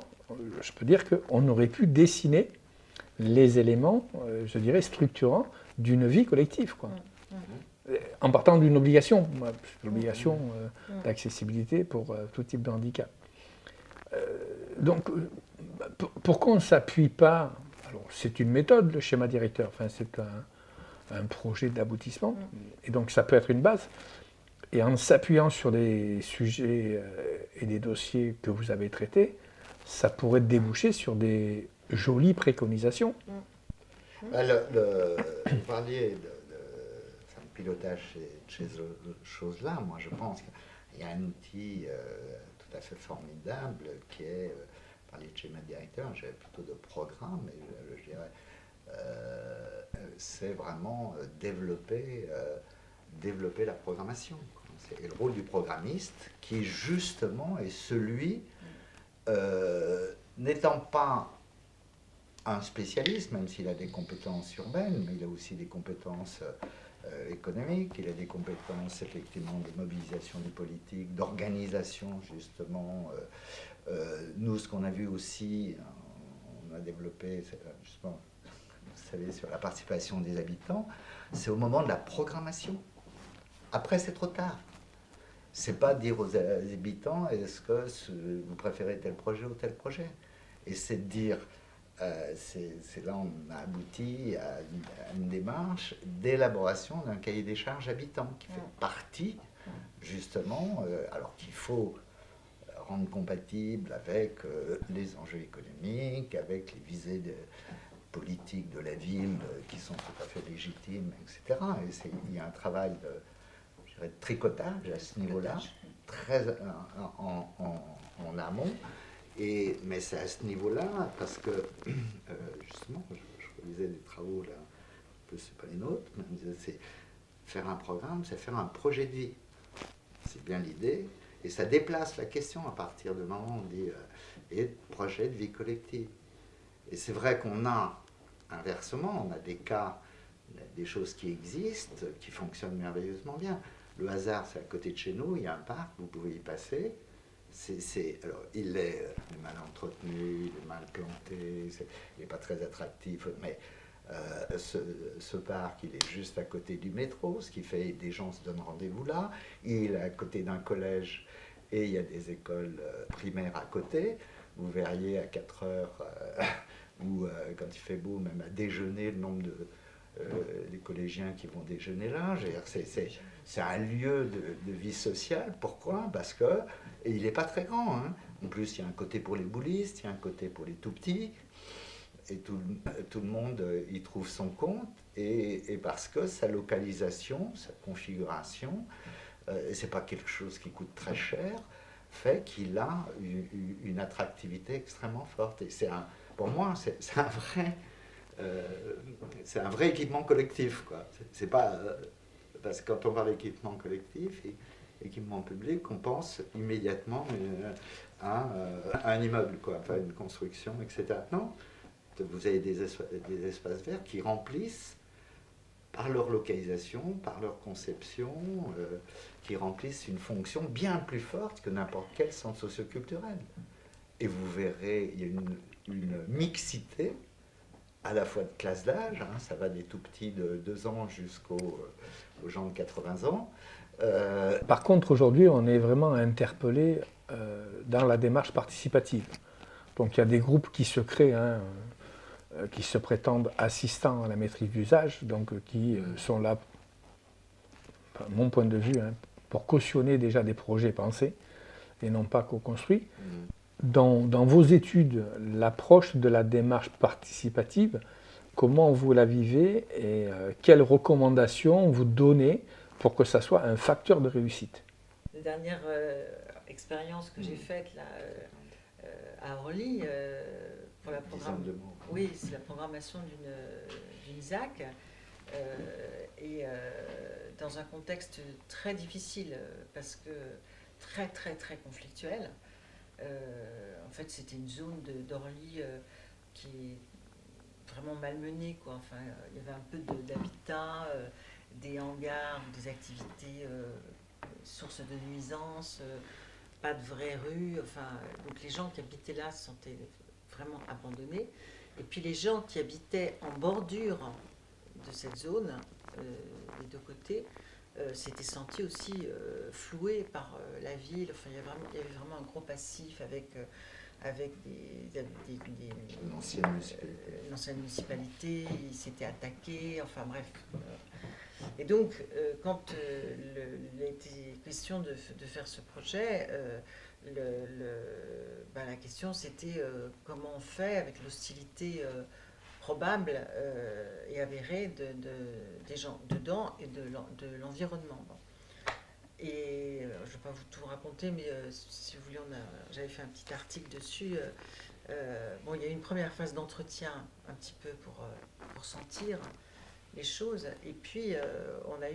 je peux dire qu'on aurait pu dessiner les éléments, je dirais, structurants d'une vie collective, quoi. En partant d'une obligation, l'obligation d'accessibilité pour tout type de handicap. Donc, pourquoi on ne s'appuie pas? Alors, c'est une méthode, le schéma directeur, enfin, c'est un projet d'aboutissement, et donc ça peut être une base. Et en s'appuyant sur des sujets et des dossiers que vous avez traités, ça pourrait déboucher sur des jolies préconisations. Vous parliez de pilotage de ces choses-là. Moi, je pense qu'il y a un outil tout à fait formidable qui est, parler de schéma directeur, j'ai plutôt de programme, mais je dirais, c'est vraiment développer la programmation. Et le rôle du programmiste, qui justement est celui, n'étant pas un spécialiste, même s'il a des compétences urbaines, mais il a aussi des compétences économiques, il a des compétences effectivement de mobilisation des politiques, d'organisation justement. Nous, ce qu'on a vu aussi, on a développé justement, vous savez, sur la participation des habitants, c'est au moment de la programmation. Après, c'est trop tard. C'est pas dire aux habitants, est-ce que vous préférez tel projet ou tel projet? Et c'est de dire, c'est là on a abouti à une démarche d'élaboration d'un cahier des charges habitants qui fait partie, justement, alors qu'il faut rendre compatible avec les enjeux économiques, avec les visées politiques de la ville qui sont tout à fait légitimes, etc. Et il y a un travail de tricotage à ce niveau-là, très en amont. Mais c'est à ce niveau-là, parce que, justement, je relisais des travaux, là, un peu, c'est pas les nôtres, mais c'est faire un programme, c'est faire un projet de vie. C'est bien l'idée, et ça déplace la question à partir du moment où on dit et projet de vie collective. Et c'est vrai qu'on a, inversement, on a des cas, des choses qui existent, qui fonctionnent merveilleusement bien. Le hasard, c'est à côté de chez nous, il y a un parc, vous pouvez y passer. Alors, il est mal entretenu, il est mal planté, il n'est pas très attractif, mais ce parc, il est juste à côté du métro, ce qui fait que des gens se donnent rendez-vous là. Il est à côté d'un collège et il y a des écoles primaires à côté. Vous verriez à 4 heures, ou quand il fait beau, même à déjeuner, le nombre des collégiens qui vont déjeuner là. C'est un lieu de vie sociale. Pourquoi? Parce que il n'est pas très grand. Hein. En plus, il y a un côté pour les boulistes, il y a un côté pour les tout-petits. Et tout le monde y trouve son compte. Et parce que sa localisation, sa configuration, et ce n'est pas quelque chose qui coûte très cher, fait qu'il a une attractivité extrêmement forte. Et pour moi, c'est un vrai équipement collectif, quoi. C'est pas parce que quand on parle d'équipement collectif et équipement public, on pense immédiatement à un immeuble, quoi, enfin une construction, etc. Non, vous avez des espaces verts qui remplissent par leur localisation, par leur conception, qui remplissent une fonction bien plus forte que n'importe quel centre socioculturel. Et vous verrez, il y a une mixité à la fois de classe d'âge, hein, ça va des tout petits de 2 ans jusqu'aux gens de 80 ans. Par contre, aujourd'hui, on est vraiment interpellé dans la démarche participative. Donc il y a des groupes qui se créent, hein, qui se prétendent assistants à la maîtrise d'usage, donc qui sont là, à mon point de vue, hein, pour cautionner déjà des projets pensés et non pas co-construits. Dans vos études, l'approche de la démarche participative, comment vous la vivez et quelles recommandations vous donnez pour que ça soit un facteur de réussite? La dernière expérience que j'ai faite là, à Orly, pour la oui, c'est la programmation d'une ZAC, et dans un contexte très difficile, parce que très très très conflictuel. En fait, c'était une zone d'Orly qui est vraiment malmenée, quoi. Enfin, il y avait un peu d'habitat, des hangars, des activités sources de nuisances, pas de vraies rues. Enfin, donc les gens qui habitaient là se sentaient vraiment abandonnés. Et puis les gens qui habitaient en bordure de cette zone, des deux côtés, s'étaient sentis aussi floués par la ville. Enfin, il y avait vraiment un gros passif avec l'ancienne municipalité. Ils s'étaient attaqués. Enfin bref. Et donc, quand il a été question de faire ce projet, la question c'était comment on fait avec l'hostilité probable et avérée des gens dedans et de l'environnement. Bon. Et je ne vais pas vous tout raconter, mais si vous voulez, j'avais fait un petit article dessus. Bon, il y a eu une première phase d'entretien, un petit peu pour sentir les choses. Et puis, on a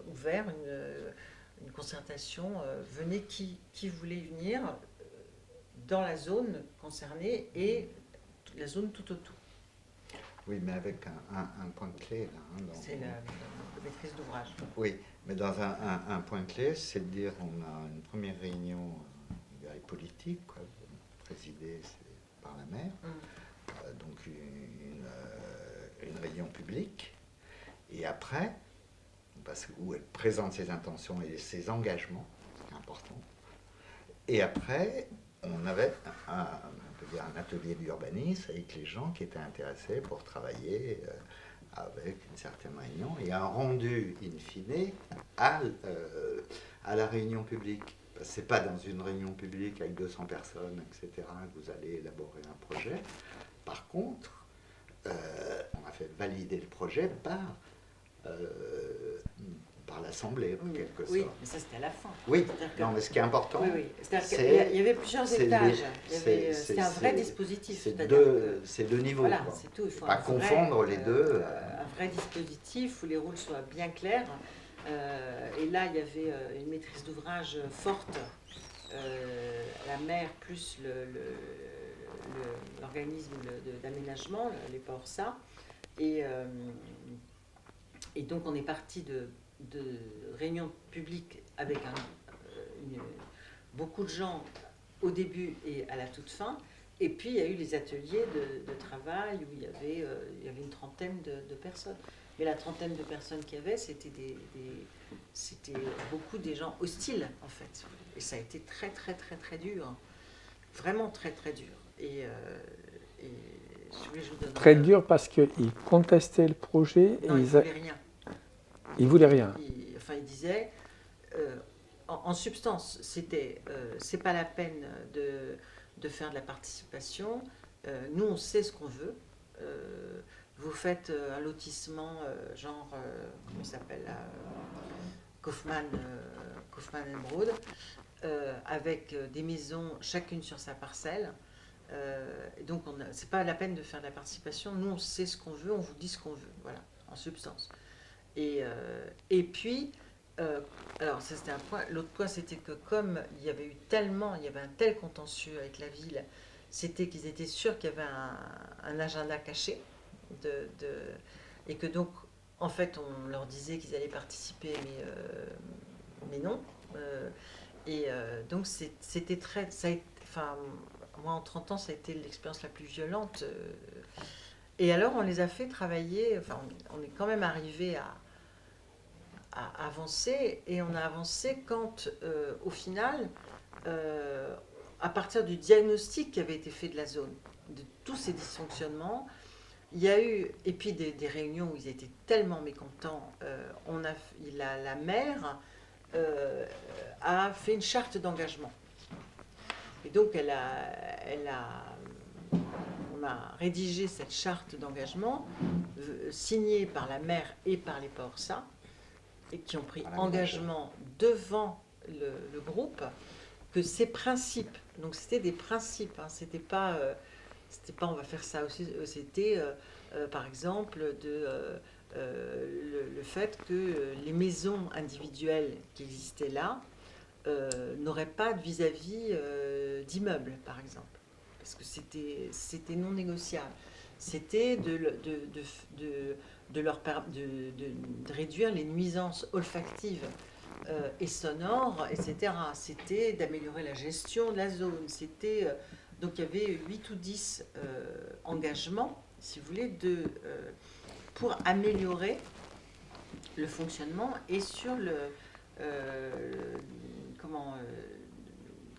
ouvert une concertation. Venez qui voulait venir dans la zone concernée et la zone tout autour. Oui, mais avec un point clé là. C'est la maîtrise d'ouvrage. Oui, mais dans un point clé, c'est de dire on a une première réunion politique, quoi, présidée par la maire, donc une réunion publique, et après, où elle présente ses intentions et ses engagements, c'est important, et après, on avait un atelier d'urbanisme avec les gens qui étaient intéressés pour travailler avec une certaine réunion et un rendu in fine à la réunion publique. Ce n'est pas dans une réunion publique avec 200 personnes, etc., que vous allez élaborer un projet. Par contre, on a fait valider le projet par l'Assemblée, en quelque sorte. Oui, mais ça c'était à la fin. Oui, non, mais ce qui est important, il y avait plusieurs étages. C'était un vrai dispositif. C'est deux niveaux. Voilà, c'est tout. Il faut pas confondre les deux. Un vrai dispositif où les rôles soient bien clairs. Et là, il y avait une maîtrise d'ouvrage forte. La maire plus l'organisme d'aménagement, les PORSA. Et donc, on est parti de réunions publiques avec beaucoup de gens au début et à la toute fin. Et puis, il y a eu les ateliers de travail où il y avait une trentaine de personnes. Mais la trentaine de personnes qu'il y avait, c'était beaucoup des gens hostiles, en fait. Et ça a été très, très, très, très dur. Vraiment très, très dur. Et je vous donne très dur parce qu'ils contestaient le projet. Non, ils ne voulaient rien. Ils voulaient rien. Il disait, en substance, c'est pas la peine de faire de la participation. Nous, on sait ce qu'on veut. Vous faites un lotissement genre, comment il s'appelle, Kaufmann Broad, avec des maisons chacune sur sa parcelle. Donc, c'est pas la peine de faire de la participation. Nous, on sait ce qu'on veut, on vous dit ce qu'on veut, voilà, en substance. Et puis, alors ça c'était un point. L'autre point, c'était que comme il y avait un tel contentieux avec la ville, c'était qu'ils étaient sûrs qu'il y avait un agenda caché, et que donc, en fait, on leur disait qu'ils allaient participer, mais non. Donc c'était très, moi en 30 ans, ça a été l'expérience la plus violente. Et alors, on les a fait travailler. Enfin, on est quand même arrivé à avancer, et on a avancé quand, au final, à partir du diagnostic qui avait été fait de la zone, de tous ces dysfonctionnements, il y a eu, et puis des réunions où ils étaient tellement mécontents, la maire a fait une charte d'engagement. Et donc, on a rédigé cette charte d'engagement, signée par la maire et par les PORSA, et qui ont pris engagement devant le groupe, que ces principes, donc c'était des principes, hein, c'était pas on va faire ça aussi, c'était par exemple le fait que les maisons individuelles qui existaient là n'auraient pas de vis-à-vis d'immeubles, par exemple, parce que c'était non négociable. C'était de réduire les nuisances olfactives et sonores, etc. C'était d'améliorer la gestion de la zone. Donc il y avait 8 ou 10 engagements, si vous voulez, pour améliorer le fonctionnement et sur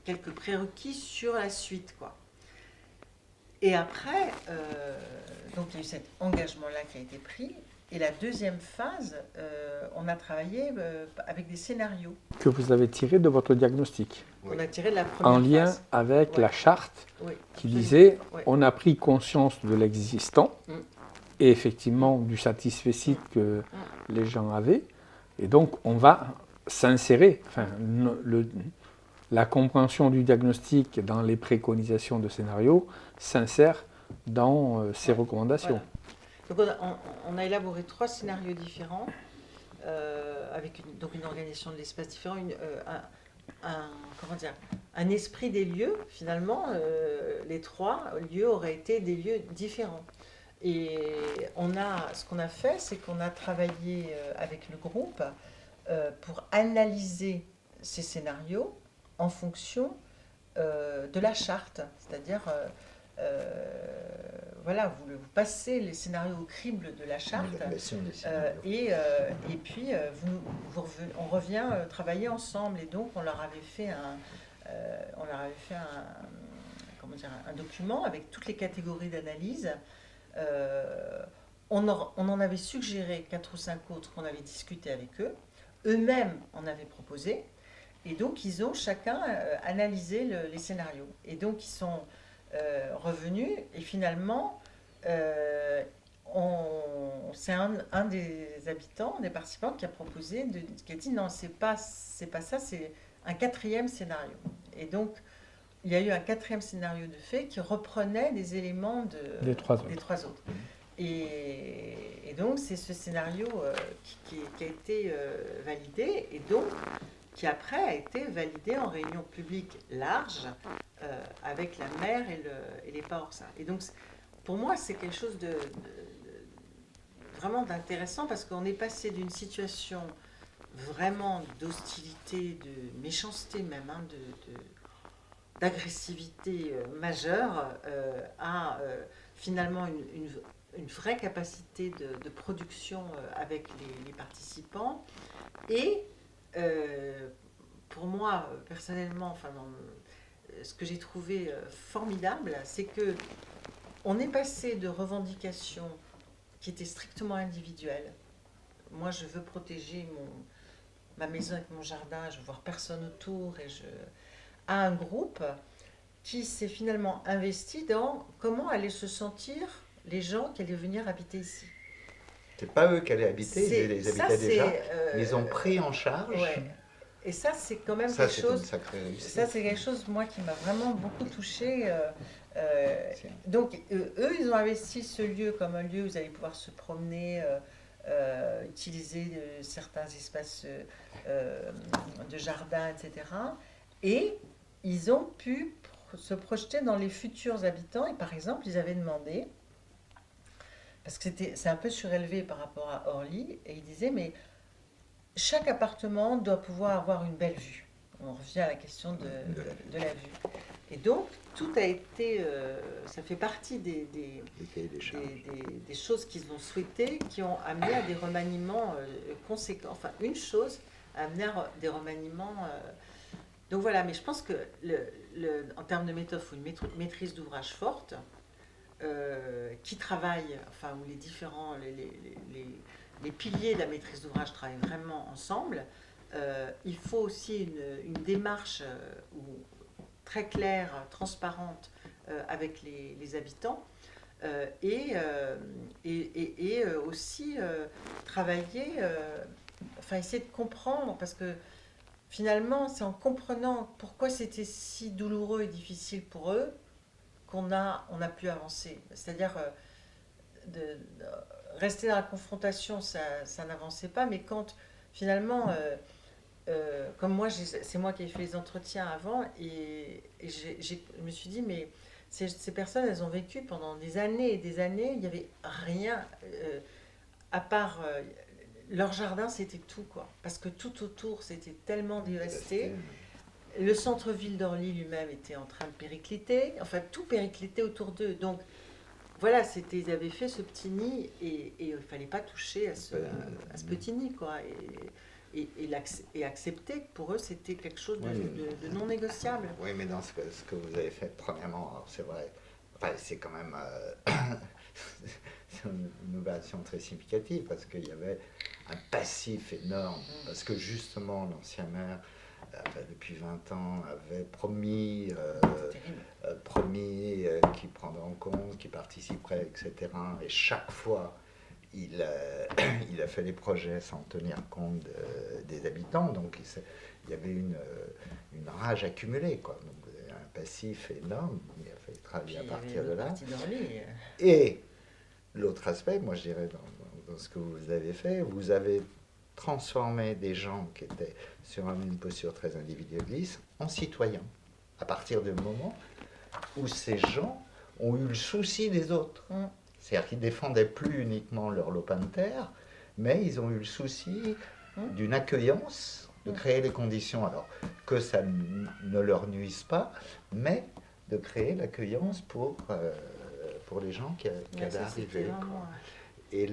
quelques prérequis sur la suite, quoi. Et après, donc il y a eu cet engagement-là qui a été pris, Et la deuxième phase, on a travaillé avec des scénarios. Que vous avez tiré de votre diagnostic. On a tiré de la première En lien phase. avec Ouais. la charte Oui, qui absolument. disait Ouais. on a pris conscience de l'existant Mm. et effectivement du satisfecit que les gens avaient. Et donc on va s'insérer. Enfin, la compréhension du diagnostic dans les préconisations de scénario s'insère dans ces recommandations. Voilà. Donc on a élaboré 3 scénarios différents, avec une organisation de l'espace différent, un esprit des lieux. Finalement, les 3 lieux auraient été des lieux différents. Et ce qu'on a fait, c'est qu'on a travaillé avec le groupe pour analyser ces scénarios en fonction de la charte. C'est-à-dire, voilà, vous passez les scénarios au crible de la charte, et puis on revient travailler ensemble. Et donc, on leur avait fait un document avec toutes les catégories d'analyse. On en avait suggéré 4 ou 5 autres qu'on avait discuté avec eux. Eux-mêmes en avaient proposé. Et donc, ils ont chacun analysé les scénarios. Et donc, ils sont revenus. Et finalement, c'est un des habitants, des participants, qui a proposé, qui a dit non, c'est pas ça, c'est un 4e scénario. Et donc, il y a eu un 4e scénario de fait qui reprenait des éléments des 3 autres. Et donc, c'est ce scénario qui a été validé, et donc qui après a été validé en réunion publique large avec la maire et les PAORSA. Et donc, pour moi, c'est quelque chose de vraiment d'intéressant, parce qu'on est passé d'une situation vraiment d'hostilité, de méchanceté même, hein, d'agressivité majeure à finalement une vraie capacité de production avec les participants. Et pour moi, personnellement, ce que j'ai trouvé formidable, c'est que on est passé de revendications qui étaient strictement individuelles. Moi, je veux protéger ma maison avec mon jardin, je veux voir personne autour, à un groupe qui s'est finalement investi dans comment allaient se sentir les gens qui allaient venir habiter ici. C'est pas eux qui allaient habiter, ils les habitaient déjà. Ils ont pris en charge. Ouais. Et ça, c'est quand même quelque chose. Ça, c'est quelque chose, moi, qui m'a vraiment beaucoup touchée. Donc, eux, ils ont investi ce lieu comme un lieu où vous allez pouvoir se promener, utiliser certains espaces de jardin, etc. Et ils ont pu se projeter dans les futurs habitants. Et par exemple, ils avaient demandé, parce que c'est un peu surélevé par rapport à Orly, et ils disaient, mais chaque appartement doit pouvoir avoir une belle vue. On revient à la question de la vue. Et donc, tout a été, ça fait partie des choses qu'ils ont souhaitées, qui ont amené à des remaniements conséquents. Enfin, une chose a amené à des remaniements. Donc voilà, mais je pense que en termes de méthode, il faut une maîtrise d'ouvrage forte, qui travaille, enfin, où les différents, les piliers de la maîtrise d'ouvrage travaillent vraiment ensemble. Il faut aussi une démarche très claire, transparente avec les habitants, et aussi travailler, enfin essayer de comprendre, parce que finalement c'est en comprenant pourquoi c'était si douloureux et difficile pour eux qu'on a pu avancer. C'est-à-dire de rester dans la confrontation, ça n'avançait pas, mais quand finalement, comme moi, c'est moi qui ai fait les entretiens avant, et je me suis dit, mais ces personnes, elles ont vécu pendant des années et des années, il n'y avait rien, à part leur jardin, c'était tout, quoi. Parce que tout autour, c'était tellement dévasté. Le centre-ville d'Orly lui-même était en train de péricliter, enfin tout périclitait autour d'eux. Donc voilà, ils avaient fait ce petit nid, et il ne fallait pas toucher à ce petit nid, quoi. Et accepter que pour eux c'était quelque chose de non négociable. Oui, mais dans ce que vous avez fait, premièrement, alors c'est vrai, Enfin, c'est quand même c'est une innovation très significative parce qu'il y avait un passif énorme. Parce que justement, l'ancien maire, depuis 20 ans, avait promis, qu'il prendrait en compte, qu'il participerait, etc. Et chaque fois, il a fait les projets sans tenir compte des habitants. Donc, il y avait une rage accumulée, quoi. Donc, un passif énorme. Il a fallu travailler à partir de là. Et l'autre aspect, moi je dirais, dans ce que vous avez fait, vous avez transformé des gens qui étaient sur une posture très individualiste en citoyens. À partir du moment où ces gens ont eu le souci des autres. C'est-à-dire qu'ils ne défendaient plus uniquement leur lopin de terre, mais ils ont eu le souci d'une accueillance, de créer les conditions, alors que ça ne leur nuise pas, mais de créer l'accueillance pour les gens qui allaient arriver. Et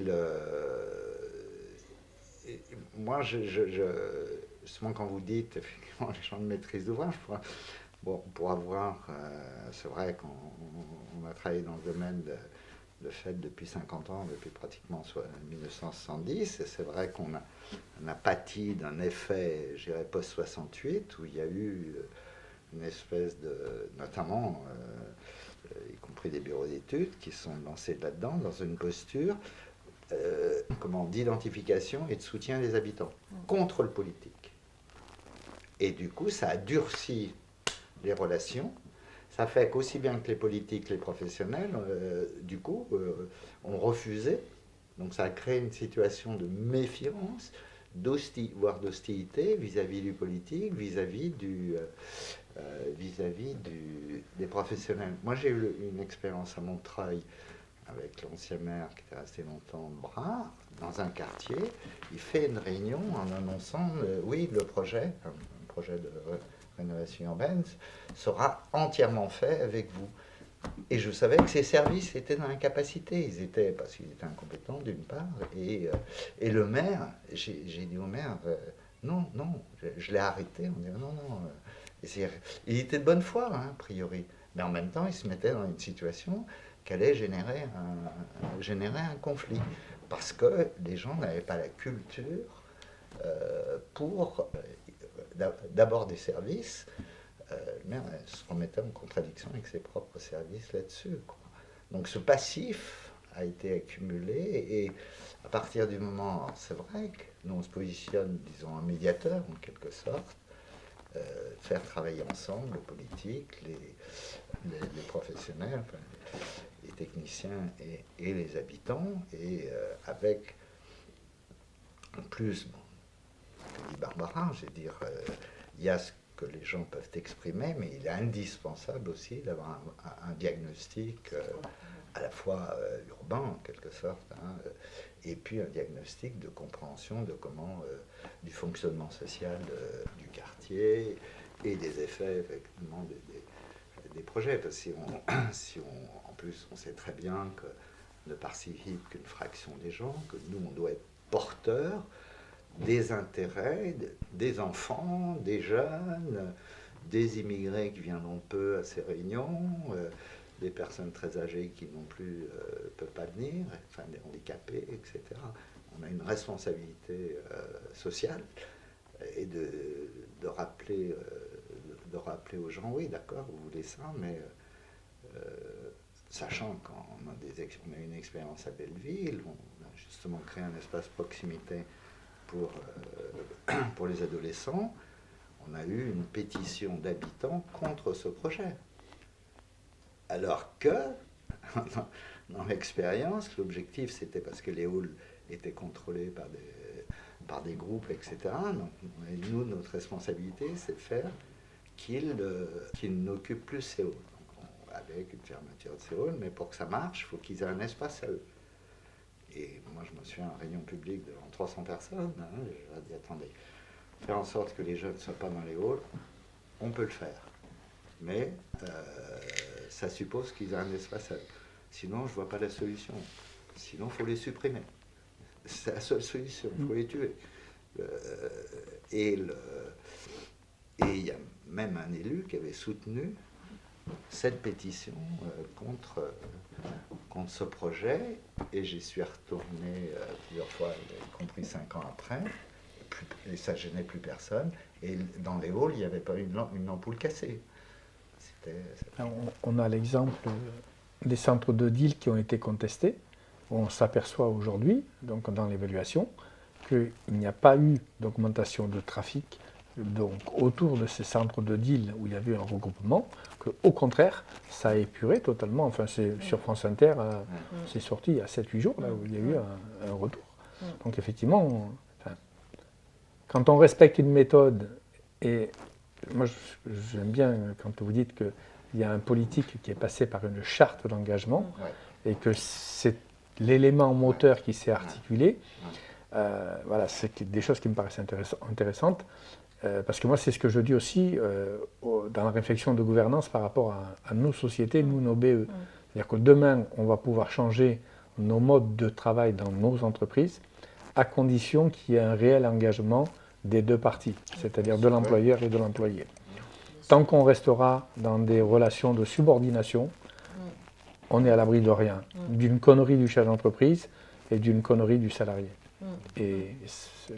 moi, justement, quand vous dites, effectivement, les gens de maîtrise d'ouvrage, pour avoir, c'est vrai qu'on a travaillé dans le domaine de fait depuis 50 ans, depuis pratiquement 1970, et c'est vrai qu'on a pâti d'un effet, je dirais, post-68, où il y a eu une espèce de, notamment, y compris des bureaux d'études, qui sont lancés là-dedans, dans une posture d'identification et de soutien des habitants, contre le politique. Et du coup, ça a durci les relations. Ça fait qu'aussi bien que les politiques, les professionnels, du coup, ont refusé. Donc ça a créé une situation de méfiance, voire d'hostilité vis-à-vis du politique, vis-à-vis des professionnels. Moi, j'ai eu une expérience à Montreuil avec l'ancien maire qui était resté longtemps Brard, dans un quartier. Il fait une réunion en annonçant, oui, le projet, un projet de rénovation urbaine, sera entièrement fait avec vous. Et je savais que ces services étaient dans l'incapacité. Parce qu'ils étaient incompétents d'une part. Et le maire, j'ai dit au maire, non, je l'ai arrêté. On dit non. Il était de bonne foi, hein, a priori. Mais en même temps, il se mettait dans une situation qui allait générer un conflit. Parce que les gens n'avaient pas la culture pour d'abord des services. Le maire se remettait en contradiction avec ses propres services là-dessus, quoi. Donc ce passif a été accumulé et à partir du moment, c'est vrai que nous on se positionne, disons, en médiateur en quelque sorte, faire travailler ensemble les politiques, les professionnels, enfin, les techniciens et les habitants, et avec en plus, comme dit Barbara, je veux dire, il y a ce que les gens peuvent exprimer, mais il est indispensable aussi d'avoir un diagnostic à la fois urbain en quelque sorte, hein, et puis un diagnostic de compréhension de comment du fonctionnement social du quartier et des effets effectivement des projets. Parce que en plus on sait très bien que ne participe qu'une fraction des gens, que nous on doit être porteurs des intérêts des enfants, des jeunes, des immigrés qui viendront peu à ces réunions, des personnes très âgées qui non plus peuvent pas venir, enfin des handicapés, etc. On a une responsabilité sociale et de rappeler aux gens, oui d'accord, vous voulez ça, mais sachant qu'on a une expérience à Belleville, on a justement créé un espace proximité pour les adolescents, on a eu une pétition d'habitants contre ce projet. Alors que, dans l'expérience, l'objectif c'était parce que les halls étaient contrôlés par des groupes, etc. Donc, nous, notre responsabilité, c'est de faire qu'ils n'occupent plus ces halls. Donc, avec une fermeture de ces halls, mais pour que ça marche, il faut qu'ils aient un espace à eux. Et moi, je me souviens en réunion publique devant 300 personnes, hein, je leur ai dit, attendez, faire en sorte que les jeunes ne soient pas dans les halls, on peut le faire. Mais ça suppose qu'ils aient un espace à eux. Sinon, je ne vois pas la solution. Sinon, il faut les supprimer. C'est la seule solution, il faut les tuer. Et il y a même un élu qui avait soutenu cette pétition contre ce projet, et j'y suis retourné plusieurs fois, y compris 5 ans après, et ça gênait plus personne, et dans les halls, il n'y avait pas une ampoule cassée. On a l'exemple des centres de deal qui ont été contestés. On s'aperçoit aujourd'hui, donc dans l'évaluation, qu'il n'y a pas eu d'augmentation de trafic donc, autour de ces centres de deal où il y avait un regroupement, qu'au contraire, ça a épuré totalement. Enfin, c'est sur France Inter, c'est sorti il y a 7-8 jours, là, où il y a eu un retour. Donc effectivement, quand on respecte une méthode, et moi j'aime bien quand vous dites qu'il y a un politique qui est passé par une charte d'engagement, et que c'est l'élément moteur qui s'est articulé, voilà, c'est des choses qui me paraissent intéressantes. Parce que moi, c'est ce que je dis aussi dans la réflexion de gouvernance par rapport à nos sociétés, nos BE. C'est-à-dire que demain, on va pouvoir changer nos modes de travail dans nos entreprises à condition qu'il y ait un réel engagement des deux parties, c'est-à-dire de l'employeur et de l'employé. Tant qu'on restera dans des relations de subordination, on est à l'abri de rien, d'une connerie du chef d'entreprise et d'une connerie du salarié. Et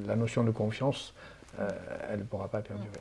la notion de confiance, elle ne pourra pas perdurer.